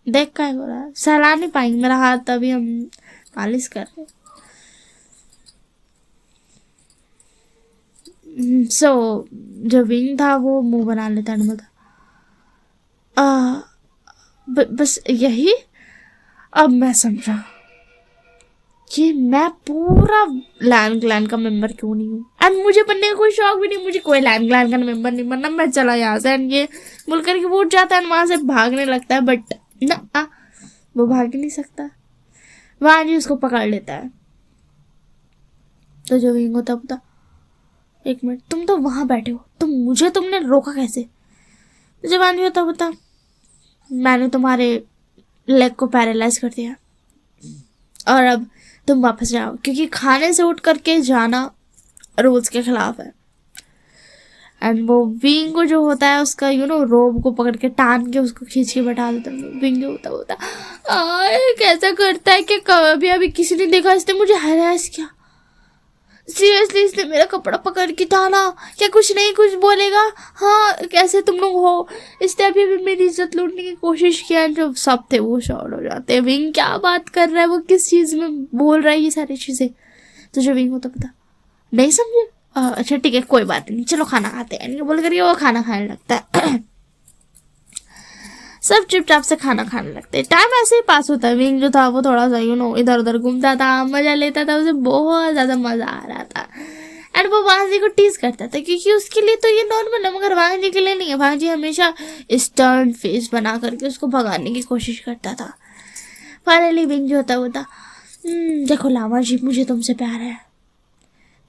[SPEAKER 1] देख का हो रहा है, सहला नहीं पाएंगे मेरा हाथ, अभी हम मालिश कर रहे। सो जो विंग था वो मुंह बना लेता है, बस यही। अब मैं समझा कि मैं पूरा लैंड क्लैन का मेंबर क्यों नहीं हूँ एंड मुझे बनने का कोई शौक भी नहीं, मुझे कोई लैंड क्लैन का मेंबर नहीं बनना, मैं चला यहाँ से। एंड ये बोल करके वो उठ जाता है वहां से भागने लगता है, बट ना वो भाग ही नहीं सकता। वहां जी उसको पकड़ लेता है। तो जो विंग होता है, एक मिनट, तुम तो वहां बैठे हो, तुमने रोका कैसे? तो जब वांजी होता, मैंने तुम्हारे लेग को पैरालाइज कर दिया और अब तुम वापस जाओ, क्योंकि खाने से उठ करके जाना रूल्स के खिलाफ है। एंड वो विंग को जो होता है उसका रोब को पकड़ के टान के उसको खींच के बैठा देता है। विंग होता कैसा करता है कि कभी अभी किसी ने देखा, इसने मुझे हरास किया, सीरियसली इसने मेरा कपड़ा पकड़ के टाना, क्या कुछ नहीं कुछ बोलेगा? हाँ कैसे तुम लोग हो? इसने अभी भी मेरी इज्जत लूटने की कोशिश किया। जो सब थे वो शॉर्ट हो जाते हैं, विंग क्या बात कर रहा है, वो किस चीज में बोल रहा है ये सारी चीजें। तो जो विंग होता पता नहीं समझे, अच्छा ठीक है कोई बात नहीं, चलो खाना खाते हैं, बोल करके वो खाना खाने लगता है। सब चुपचाप से खाना खाने लगते हैं। टाइम ऐसे ही पास होता है। विंग जो था वो थोड़ा सा इधर उधर घूमता था, मजा लेता था, उसे बहुत ज्यादा मजा आ रहा था। एंड वो वांजी को टीज करता था, क्योंकि उसके लिए तो ये नॉर्मल है, मगर वांजी के लिए नहीं है। वांजी हमेशा स्टर्न फेस बना करके उसको भगाने की कोशिश करता था। फाइनली विंग जो होता था, देखो लामा जी मुझे तुमसे प्यार है।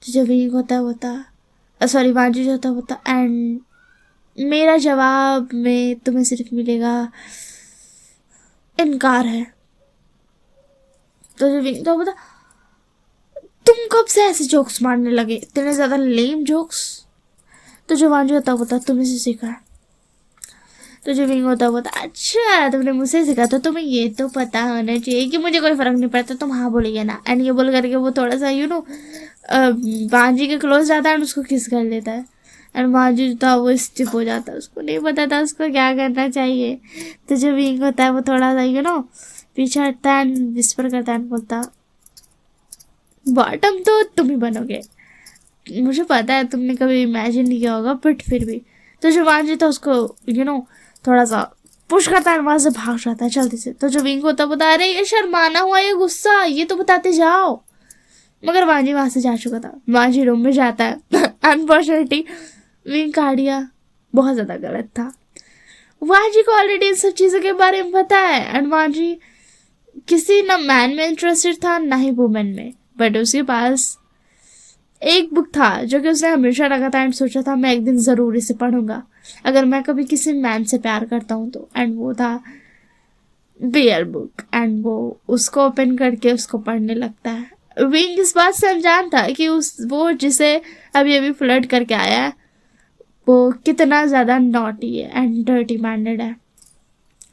[SPEAKER 1] तो जो विंग होता सॉरी वांजी जो होता एंड मेरा जवाब में तुम्हें सिर्फ मिलेगा इनकार है। तो जो विंग तो बता, तुम कब से ऐसे जोक्स मारने लगे, इतने ज्यादा लेम जोक्स? तो जो वांजी होता तुम्हें से सीखा है। तो जो विंग होता अच्छा तुमने मुझसे सीखा, तो तुम्हें ये तो पता होना चाहिए कि मुझे कोई फर्क नहीं पड़ता, तुम हाँ बोलेगे ना। एंड ये बोल करके वो थोड़ा सा वांजी के क्लोज जाता है और उसको किस कर लेता है। एंड वांजी जो था वो स्टिप हो जाता है, उसको नहीं पता था उसको क्या करना चाहिए। तो जो विंग होता है वो थोड़ा सा पीछे हटता है एंड विस्पर करता है, बोलता बॉटम तो तुम ही बनोगे, मुझे पता है तुमने कभी इमेजिन नहीं किया होगा, बट फिर भी। तो जो वांजी था उसको थोड़ा सा पुश करता है, वहां से भाग जाता है जल्दी से। तो जो विंग होता बता अरे ये शर्माना हुआ, ये गुस्सा, ये तो बताते जाओ। मगर वांजी वहां से जा चुका था। वांजी रूम में जाता है। अनफॉर्चुनेटली विंग का आइडिया बहुत ज्यादा गलत था। वांजी को ऑलरेडी इन सब चीजों के बारे में पता है। एंड वांजी किसी ना मैन में इंटरेस्टेड था ना ही वुमेन में, बट उसके पास एक बुक था जो कि उसने हमेशा रखा था एंड सोचा था मैं एक दिन जरूर इसे पढ़ूंगा अगर मैं कभी किसी मैन से प्यार करता हूँ तो। एंड वो था बियर बुक। एंड वो उसको ओपन करके उसको पढ़ने लगता है। विंग इस बात से अनजान था कि वो जिसे अभी अभी फ्लर्ट करके आया है वो कितना ज्यादा नॉटी है एंड डर्टी माइंडेड है,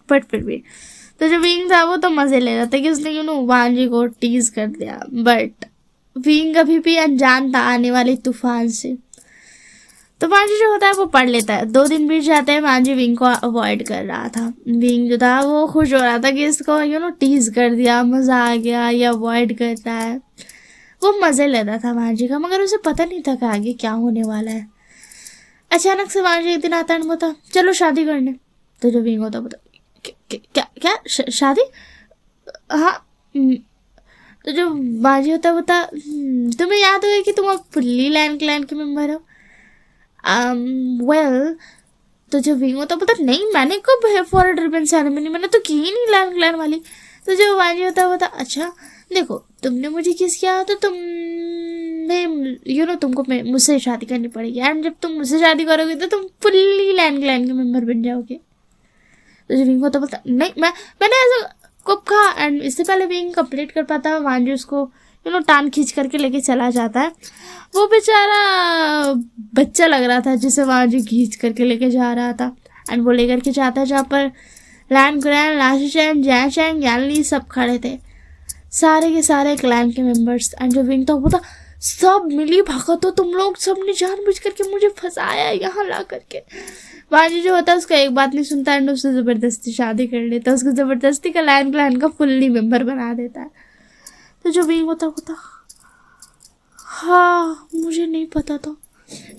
[SPEAKER 1] बट फिर भी। तो जो विंग था वो तो मजे ले रहा था कि उसने वांजी को टीज कर दिया, बट विंग अभी भी अनजान था आने वाले तूफान से। तो वांजी जो होता है वो पढ़ लेता है। 2 दिन बीत जाते हैं, वांजी विंग को अवॉइड कर रहा था। विंग जो था वो खुश हो रहा था कि इसको टीज कर दिया, मजा आ गया, ये अवॉइड कर रहा है। वो मजे लेता था वांजी का, मगर उसे पता नहीं था कि आगे क्या होने वाला है। अचानक से वांजी एक दिन आता है बोलता चलो शादी करने। तो जो विंग होता क्या क्या शादी? हाँ। तो जो वांजी होता बता तुम्हें याद होगा कि तुम अब फुल्ली लैंड क्लैन के मेंबर हो? वेल तो जो विंग होता पता नहीं मैंने कब है फॉर रिबन सेरेमनी, मैंने तो की ही नहीं लैंड क्लैन वाली। तो जो वांजी होता अच्छा देखो तुमने मुझे किस किया तो तुमको मुझसे शादी करनी पड़ेगी। एंड जब तुम मुझसे शादी करोगे तो तुम फुल्ली लैंड क्लैन के मेंबर बन जाओगे। तो जो विंग होता नहीं मैंने ऐसा कब कहा। एंड इससे पहले विंग कंप्लीट कर पाता है, वांजी उसको टान खींच करके लेके चला जाता है। वो बेचारा बच्चा लग रहा था जिसे वांजी खींच करके लेके जा रहा था। एंड वो लेकर के जाता है जहाँ पर लैंड ग्रैंड, लाशीचैन, जैचैंग, यानली सब खड़े थे, सारे के सारे क्लैन के मेंबर्स। एंड जो विंग था वो था सब मिली भगत हो तुम लोग, सबने जानबूझ करके मुझे फंसाया यहाँ ला करके। वांजी जो होता है उसका एक बात नहीं सुनता एंड उससे जबरदस्ती शादी कर लेता है, उसको जबरदस्ती का लैंड क्लैन का फुल्ली मेंबर बना देता है। तो जो विंग होता हाँ मुझे नहीं पता था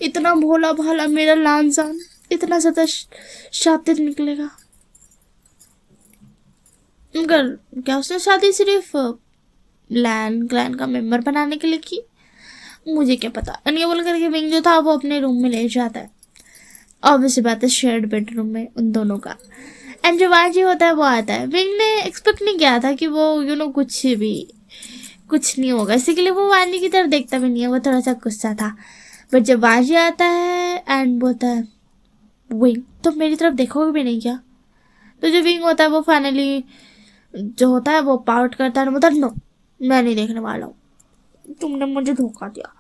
[SPEAKER 1] इतना भोला भाला मेरा लांजान इतना ज्यादा शातिर निकलेगा। मगर क्या उसने शादी सिर्फ लैंड क्लैन का मेंबर बनाने के लिए की? मुझे क्या पता। ये बोल करके विंग जो था वो अपने रूम में ले जाता है। ऑब्वियसली बात है शेयर्ड बेडरूम में उन दोनों का। एंड जो वाजी होता है वो आता है। विंग ने एक्सपेक्ट नहीं किया था कि वो कुछ नहीं होगा, इसी के लिए वो वानी की तरफ देखता भी नहीं है, वो थोड़ा सा गुस्सा था। बट जब वाजी आता है एंड बोलता है विंग तो मेरी तरफ देखोगे भी नहीं क्या, तो जो विंग होता है वो फाइनली जो होता है वो पाउट करता है, बोलता नो मैं नहीं देखने वाला हूँ, तुमने मुझे धोखा दिया।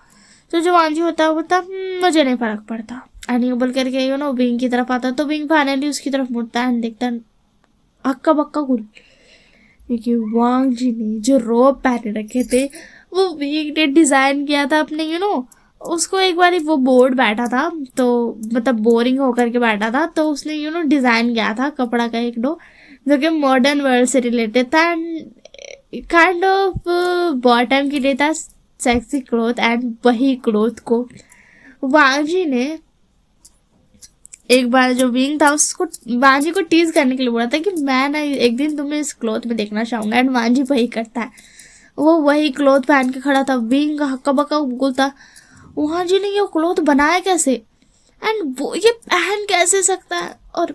[SPEAKER 1] तो जो वांजी होता है वो बोलता मुझे नहीं फर्क पड़ता, एंड ये बोल करके विंग की तरफ आता है। तो विंग फाइनली उसकी तरफ मुड़ता है एंड देखता है हक्का बक्का गुल, क्योंकि वांग जी ने जो रोब पहने रखे थे वो विंग ने डिज़ाइन किया था अपने उसको एक बार वो बोर्ड बैठा था, तो मतलब बोरिंग होकर के बैठा था, तो उसने डिज़ाइन किया था कपड़ा का एक जो कि मॉडर्न वर्ल्ड से रिलेटेड था एंड काइंड ऑफ बॉटम के लिए था सेक्सी क्लोथ। एंड वही क्लोथ को वांग जी ने एक बार जो विंग था उसको वांग जी को टीज करने के लिए बोला था कि मैं ना एक दिन तुम्हें इस क्लोथ में देखना चाहूँगा, एंड वांग जी वही करता है, वो वही क्लोथ पहन के खड़ा था। विंग का हक्का बक्का बोलता वांग जी ने ये क्लोथ बनाया कैसे, एंड वो ये पहन कैसे सकता है, और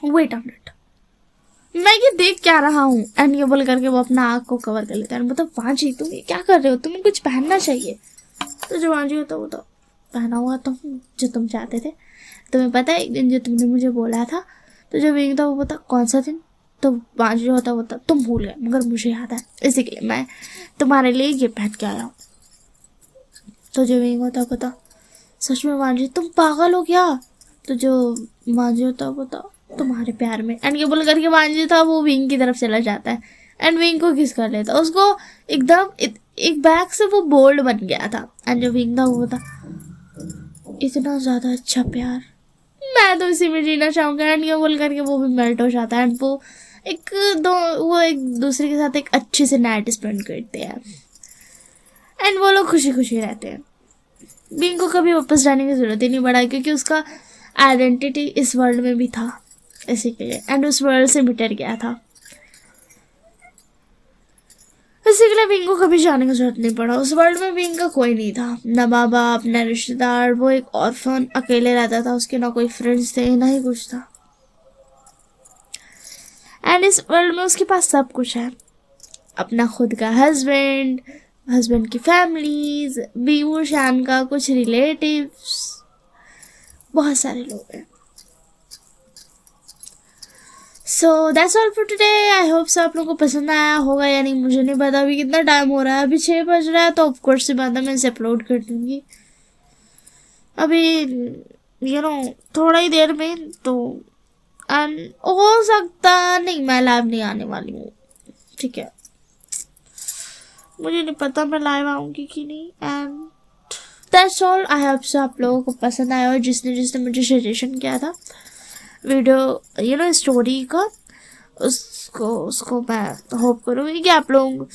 [SPEAKER 1] वेट अ मिनट मैं ये देख क्या रहा हूँ, एंड ये बोल करके वो अपना आँख को कवर कर लेता है। मतलब वांग जी तुम ये क्या कर रहे हो, तुम्हें कुछ पहनना चाहिए। तो जो वांग जी होता वो तो पहना हुआ तो जो तुम चाहते थे, तुम्हें पता है एक दिन जो तुमने मुझे बोला था। तो जो विंग था वो बोलता कौन सा दिन, तो वांग जी होता वो तुम भूल गए मगर मुझे याद है, इसी के लिए मैं तुम्हारे लिए ये पहन के आया हूँ। तो जो विंग होता वो सच में वांग जी तुम पागल हो क्या, तो जो वांग जी होता वो तुम्हारे प्यार में, एंड ये बोल करके वांग जी था वो विंग की तरफ चला जाता है एंड विंग को किस कर लेता, उसको एकदम एक बैग से वो बोल्ड बन गया था। एंड जो विंग था वो इतना ज़्यादा अच्छा प्यार, मैं तो इसी में जीना चाहूँगा, एंड ये बोल करके वो भी मेल्ट हो जाता है एंड वो एक दूसरे के साथ एक अच्छे से नाइट स्पेंड करते हैं एंड वो लोग खुशी खुशी रहते हैं। विंग को कभी वापस जाने की ज़रूरत ही नहीं पड़ा क्योंकि उसका आइडेंटिटी इस वर्ल्ड में भी था इसी के लिए, एंड उस वर्ल्ड से मिट गया था, इसी के लिए विंग को कभी जाने की जरूरत नहीं पड़ा। उस वर्ल्ड में विंग का कोई नहीं था, ना माँ बाप ना रिश्तेदार, वो एक ऑर्फन अकेले रहता था, उसके ना कोई फ्रेंड्स थे ना ही कुछ था। एंड इस वर्ल्ड में उसके पास सब कुछ है, अपना खुद का हस्बैंड की फैमिलीज, बीवू शान का कुछ रिलेटिव्स, बहुत सारे लोग हैं। So that's all for today. I hope so आप लोगों को पसंद आया होगा या नहीं मुझे नहीं पता, अभी कितना टाइम हो रहा है, अभी 6 बज रहा है, तो ऑफकोर्स से बाद मैं इसे अपलोड कर दूँगी अभी थोड़ा ही देर में। तो हो सकता नहीं मैं लाइव नहीं आने वाली हूँ, ठीक है, मुझे नहीं पता मैं लाइव आऊँगी कि नहीं। And that's all. I hope so आप लोगों को पसंद आया, और जिसने मुझे सजेशन किया था वीडियो स्टोरी का, उसको मैं होप करूँगी कि आप लोगों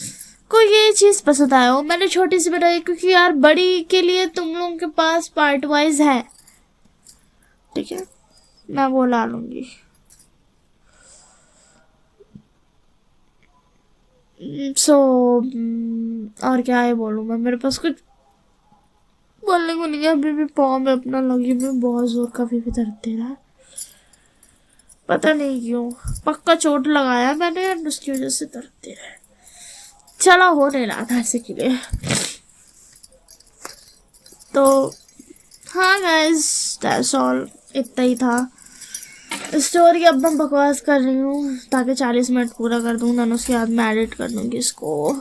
[SPEAKER 1] को ये चीज़ पसंद आया हो। मैंने छोटी सी बनाई क्योंकि यार बड़ी के लिए तुम लोगों के पास पार्ट वाइज है, ठीक है, मैं वो ला लूँगी। और क्या है बोलूँ मैं, मेरे पास कुछ बोलने को नहीं है, अभी भी पाँव में अपना लगी में बहुत जोर का भी दर्द दे रहा है, पता नहीं क्यों, पक्का चोट लगाया मैंने और उसकी वजह से दर्द दे रहा है, चला हो नहीं रहा था इसी के लिए। तो हाँ गाइस दैट्स ऑल, इतना ही था स्टोरी। अब मैं बकवास कर रही हूँ ताकि 40 मिनट पूरा कर दूँ, ना उसके बाद मैं एडिट कर दूँगी इसको।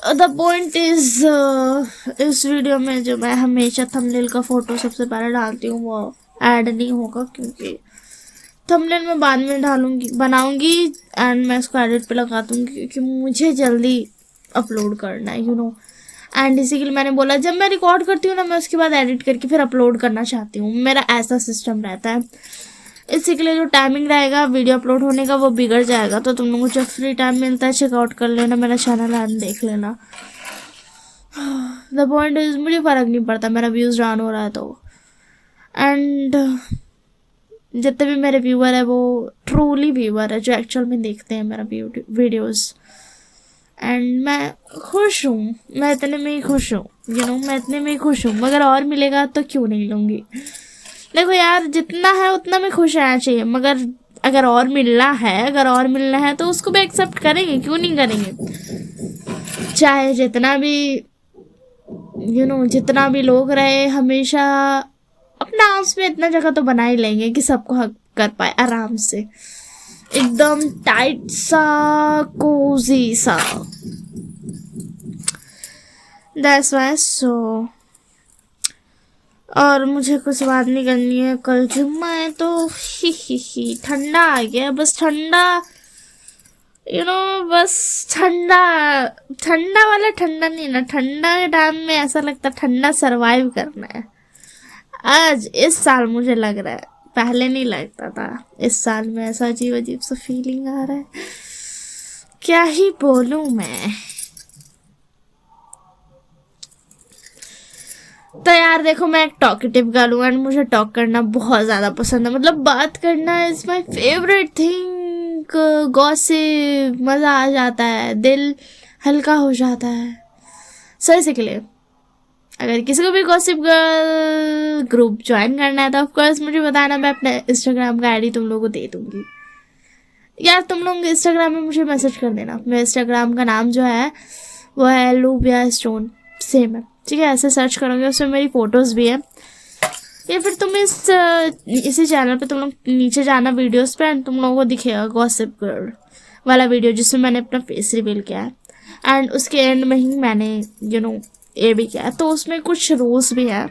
[SPEAKER 1] द पॉइंट इज इस वीडियो में जो मैं हमेशा थंबनेल का फ़ोटो सबसे पहले डालती हूँ वो ऐड नहीं होगा, क्योंकि थंबनेल में बाद में बनाऊंगी एंड मैं इसको एडिट पे लगा दूँगी, क्योंकि मुझे जल्दी अपलोड करना है एंड इसी के लिए मैंने बोला जब मैं रिकॉर्ड करती हूँ ना मैं उसके बाद एडिट करके फिर अपलोड करना चाहती हूँ, मेरा ऐसा सिस्टम रहता है। इसी के लिए जो टाइमिंग रहेगा वीडियो अपलोड होने का वो बिगड़ जाएगा, तो तुम लोगों को जब फ्री टाइम मिलता है चेकआउट कर लेना मेरा चैनल एंड देख लेना। द पॉइंट इज मुझे फ़र्क नहीं पड़ता मेरा व्यूज़ डाउन हो रहा है तो, एंड जितने भी मेरे व्यूअर है वो ट्रूली व्यूअर है जो एक्चुअल में देखते हैं मेरा वीडियोस, एंड मैं खुश हूँ, मैं इतने में ही खुश हूँ, मैं इतने में ही खुश हूँ, मगर और मिलेगा तो क्यों नहीं लूँगी। देखो यार जितना है उतना में खुश रहना चाहिए, मगर अगर और मिलना है तो उसको भी एक्सेप्ट करेंगे, क्यों नहीं करेंगे। चाहे जितना भी जितना भी लोग रहे, हमेशा अपना आपस में इतना जगह तो बना ही लेंगे कि सबको हक कर पाए आराम से, एकदम टाइट सा, कोजी सा। दैट्स वाई सो। और मुझे कुछ बात नहीं करनी है, कल जुम्मा है तो ही ठंडा आ गया, बस ठंडा बस ठंडा ठंडा वाला ठंडा नहीं ना, ठंडा के टाइम में ऐसा लगता है ठंडा सरवाइव करना है। आज इस साल मुझे लग रहा है, पहले नहीं लगता था, इस साल में ऐसा अजीब अजीब सा फीलिंग आ रहा है, क्या ही बोलूं मैं। तो यार देखो, मैं एक टॉकेटिव गर्ल हूँ एंड मुझे टॉक करना बहुत ज़्यादा पसंद है, मतलब बात करना is my favourite thing. Gossip, मज़ा आ जाता है, दिल हल्का हो जाता है। सो इसी के लिए अगर किसी को भी गॉसिप गर्ल ग्रुप ज्वाइन करना है तो ऑफकोर्स मुझे बताना, मैं अपने इंस्टाग्राम का आईडी तुम लोगों को दे दूँगी। यार तुम लोग इंस्टाग्राम में मुझे मैसेज कर देना, मेरे इंस्टाग्राम का नाम जो है वो है लूबिया स्टोन, सेम है, ठीक है। ऐसे सर्च करोगे, उसमें मेरी फ़ोटोज़ भी है, या फिर तुम इसी चैनल पे तुम लोग नीचे जाना वीडियोस पे एंड तुम लोगों को दिखेगा गॉसिप गर्ल वाला वीडियो जिसमें मैंने अपना फेस रिवील किया है एंड उसके एंड में ही मैंने ये भी किया है, तो उसमें कुछ रूल्स भी हैं।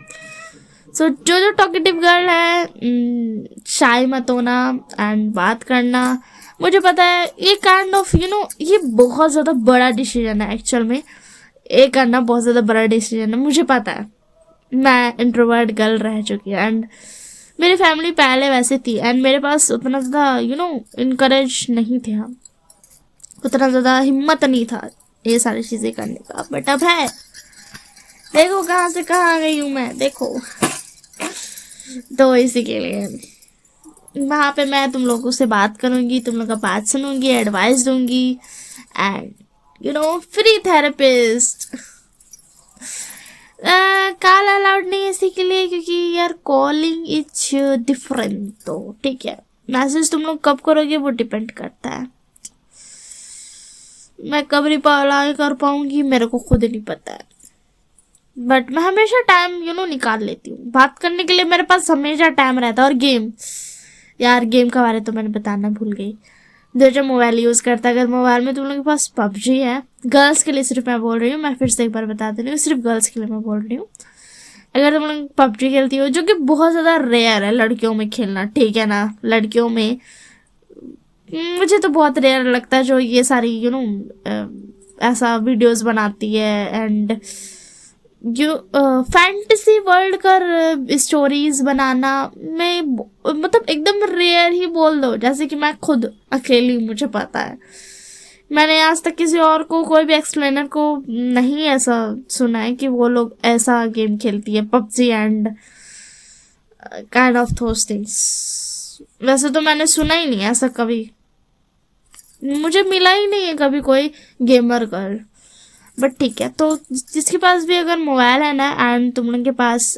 [SPEAKER 1] सो जो टॉकेटिव गर्ल है, शाय मत होना एंड बात करना। मुझे पता है ये काइंड ऑफ ये बहुत ज़्यादा बड़ा डिसीजन है, एक्चुअल में ये करना बहुत ज़्यादा बड़ा डिसीजन है, मुझे पता है। मैं इंट्रोवर्ट गर्ल रह चुकी है एंड मेरी फैमिली पहले वैसे थी एंड मेरे पास उतना ज़्यादा इनकरेज नहीं थे, हम उतना ज़्यादा हिम्मत नहीं था ये सारी चीज़ें करने का, बट अब है। देखो कहाँ से कहाँ आ गई हूँ मैं, देखो। तो इसी के लिए वहाँ पे मैं तुम लोगों से बात करूँगी, तुम लोग का बात सुनूंगी, एडवाइस दूंगी and free therapist. Call allowed नहीं है इसी के लिए, क्योंकि यार कॉलिंग इज डिफरेंट, तो ठीक है। मैसेज तुम लोग कब करोगे वो डिपेंड करता है, मैं कब रिप्लाई कर पाऊंगी मेरे को खुद नहीं पता है, बट मैं हमेशा टाइम निकाल लेती हूँ बात करने के लिए, मेरे पास हमेशा टाइम रहता है। और गेम, यार गेम का बारे तो मैंने बताना भूल गई। जो मोबाइल यूज़ करता है, अगर मोबाइल में तुम लोगों के पास पबजी है, गर्ल्स के लिए सिर्फ मैं बोल रही हूँ, मैं फिर से एक बार बता दे रही हूँ, सिर्फ गर्ल्स के लिए मैं बोल रही हूँ। अगर तुम लोग पबजी खेलती हो, जो कि बहुत ज़्यादा रेयर है लड़कियों में खेलना, ठीक है ना, लड़कियों में मुझे तो बहुत रेयर लगता है जो ये सारी ऐसा वीडियोस बनाती है एंड जो फैंटेसी वर्ल्ड का स्टोरीज बनाना में, मतलब एकदम रेयर ही बोल दो, जैसे कि मैं खुद अकेली, मुझे पता है। मैंने आज तक किसी और को, कोई भी एक्सप्लेनर को नहीं ऐसा सुना है कि वो लोग ऐसा गेम खेलती है, PUBG and kind of those things. वैसे तो मैंने सुना ही नहीं ऐसा, कभी मुझे मिला ही नहीं है कभी कोई गेमर गर्ल, बट ठीक है। तो जिसके पास भी अगर मोबाइल है ना एंड तुम लोगों के पास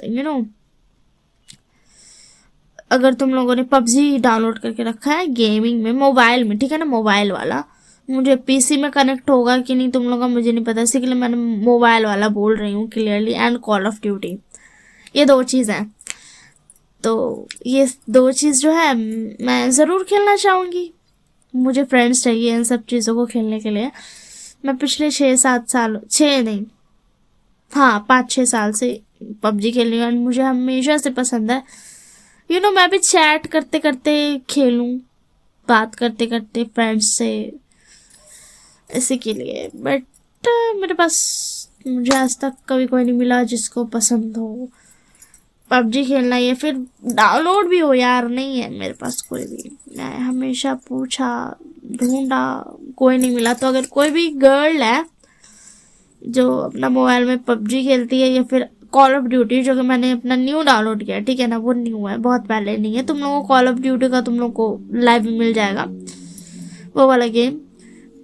[SPEAKER 1] अगर तुम लोगों ने पबजी डाउनलोड करके रखा है गेमिंग में, मोबाइल में, ठीक है ना, मोबाइल वाला, मुझे पीसी में कनेक्ट होगा कि नहीं तुम लोगों का मुझे नहीं पता, इसी के लिए मैंने मोबाइल वाला बोल रही हूँ clearly, and call of duty, ये दो चीज़ हैं। तो ये दो चीज़ जो है मैं ज़रूर खेलना चाहूँगी, मुझे फ्रेंड्स चाहिए इन सब चीज़ों को खेलने के लिए। मैं पिछले 6-7 साल, 6 नहीं, हाँ 5-6 साल से पबजी खेल रही हूँ एंड मुझे हमेशा से पसंद है। मैं भी चैट करते करते खेलूँ, बात करते करते फ्रेंड्स से, इसी के लिए। बट मेरे पास, मुझे आज तक कभी कोई नहीं मिला जिसको पसंद हो पबजी खेलना, या फिर डाउनलोड भी हो यार, नहीं है मेरे पास कोई भी। मैं हमेशा पूछा, ढूंढा, कोई नहीं मिला। तो अगर कोई भी गर्ल है जो अपना मोबाइल में पबजी खेलती है, या फिर कॉल ऑफ ड्यूटी, जो कि मैंने अपना न्यू डाउनलोड किया, ठीक है ना, वो न्यू है, बहुत पहले नहीं है, तुम लोगों को कॉल ऑफ ड्यूटी का तुम लोग को लाइव में मिल जाएगा वो वाला गेम,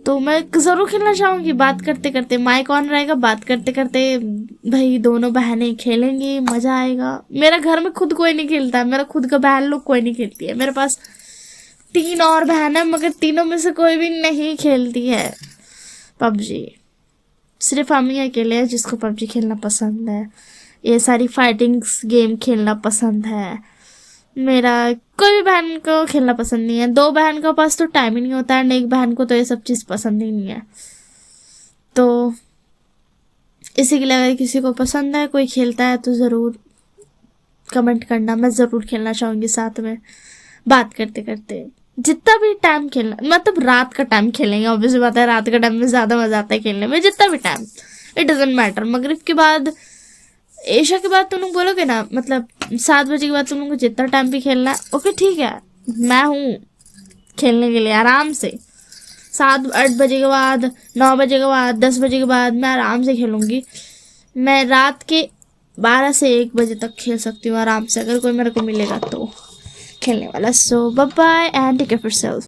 [SPEAKER 1] तो मैं ज़रूर खेलना चाहूँगी। बात करते करते, माइक ऑन रहेगा, बात करते करते भाई दोनों बहनें खेलेंगी, मज़ा आएगा। मेरा घर में खुद कोई नहीं खेलता है, मेरा खुद का बहन लोग कोई नहीं खेलती है, मेरे पास 3 और बहन है, मगर तीनों में से कोई भी नहीं खेलती है पबजी। सिर्फ हम ही अकेले हैं जिसको पबजी खेलना पसंद है, ये सारी फाइटिंग्स गेम खेलना पसंद है। मेरा कोई भी बहन को खेलना पसंद नहीं है। 2 बहन के पास तो टाइम ही नहीं होता है, एक बहन को तो ये सब चीज़ पसंद ही नहीं है। तो इसी के लिए अगर किसी को पसंद है, कोई खेलता है, तो ज़रूर कमेंट करना, मैं ज़रूर खेलना चाहूँगी साथ में बात करते करते। जितना भी टाइम खेलना, मतलब रात का टाइम खेलेंगे, ऑब्वियसली बात है रात का टाइम में ज़्यादा मज़ा आता है खेलने में। जितना भी टाइम, इट डजेंट मैटर। मगरिब के बाद, ऐशा के बाद तुम लोग बोलोगे ना, मतलब 7 बजे के बाद तुम लोग को जितना टाइम भी खेलना है, ओके ठीक है, मैं हूँ खेलने के लिए आराम से। 7-8 बजे के बाद, 9 बजे के बाद, 10 बजे के बाद मैं आराम से खेलूँगी। मैं रात के 12 से 1 बजे तक खेल सकती हूँ आराम से, अगर कोई मेरे को मिलेगा तो खेलने वाला। So bye bye and take care of yourself.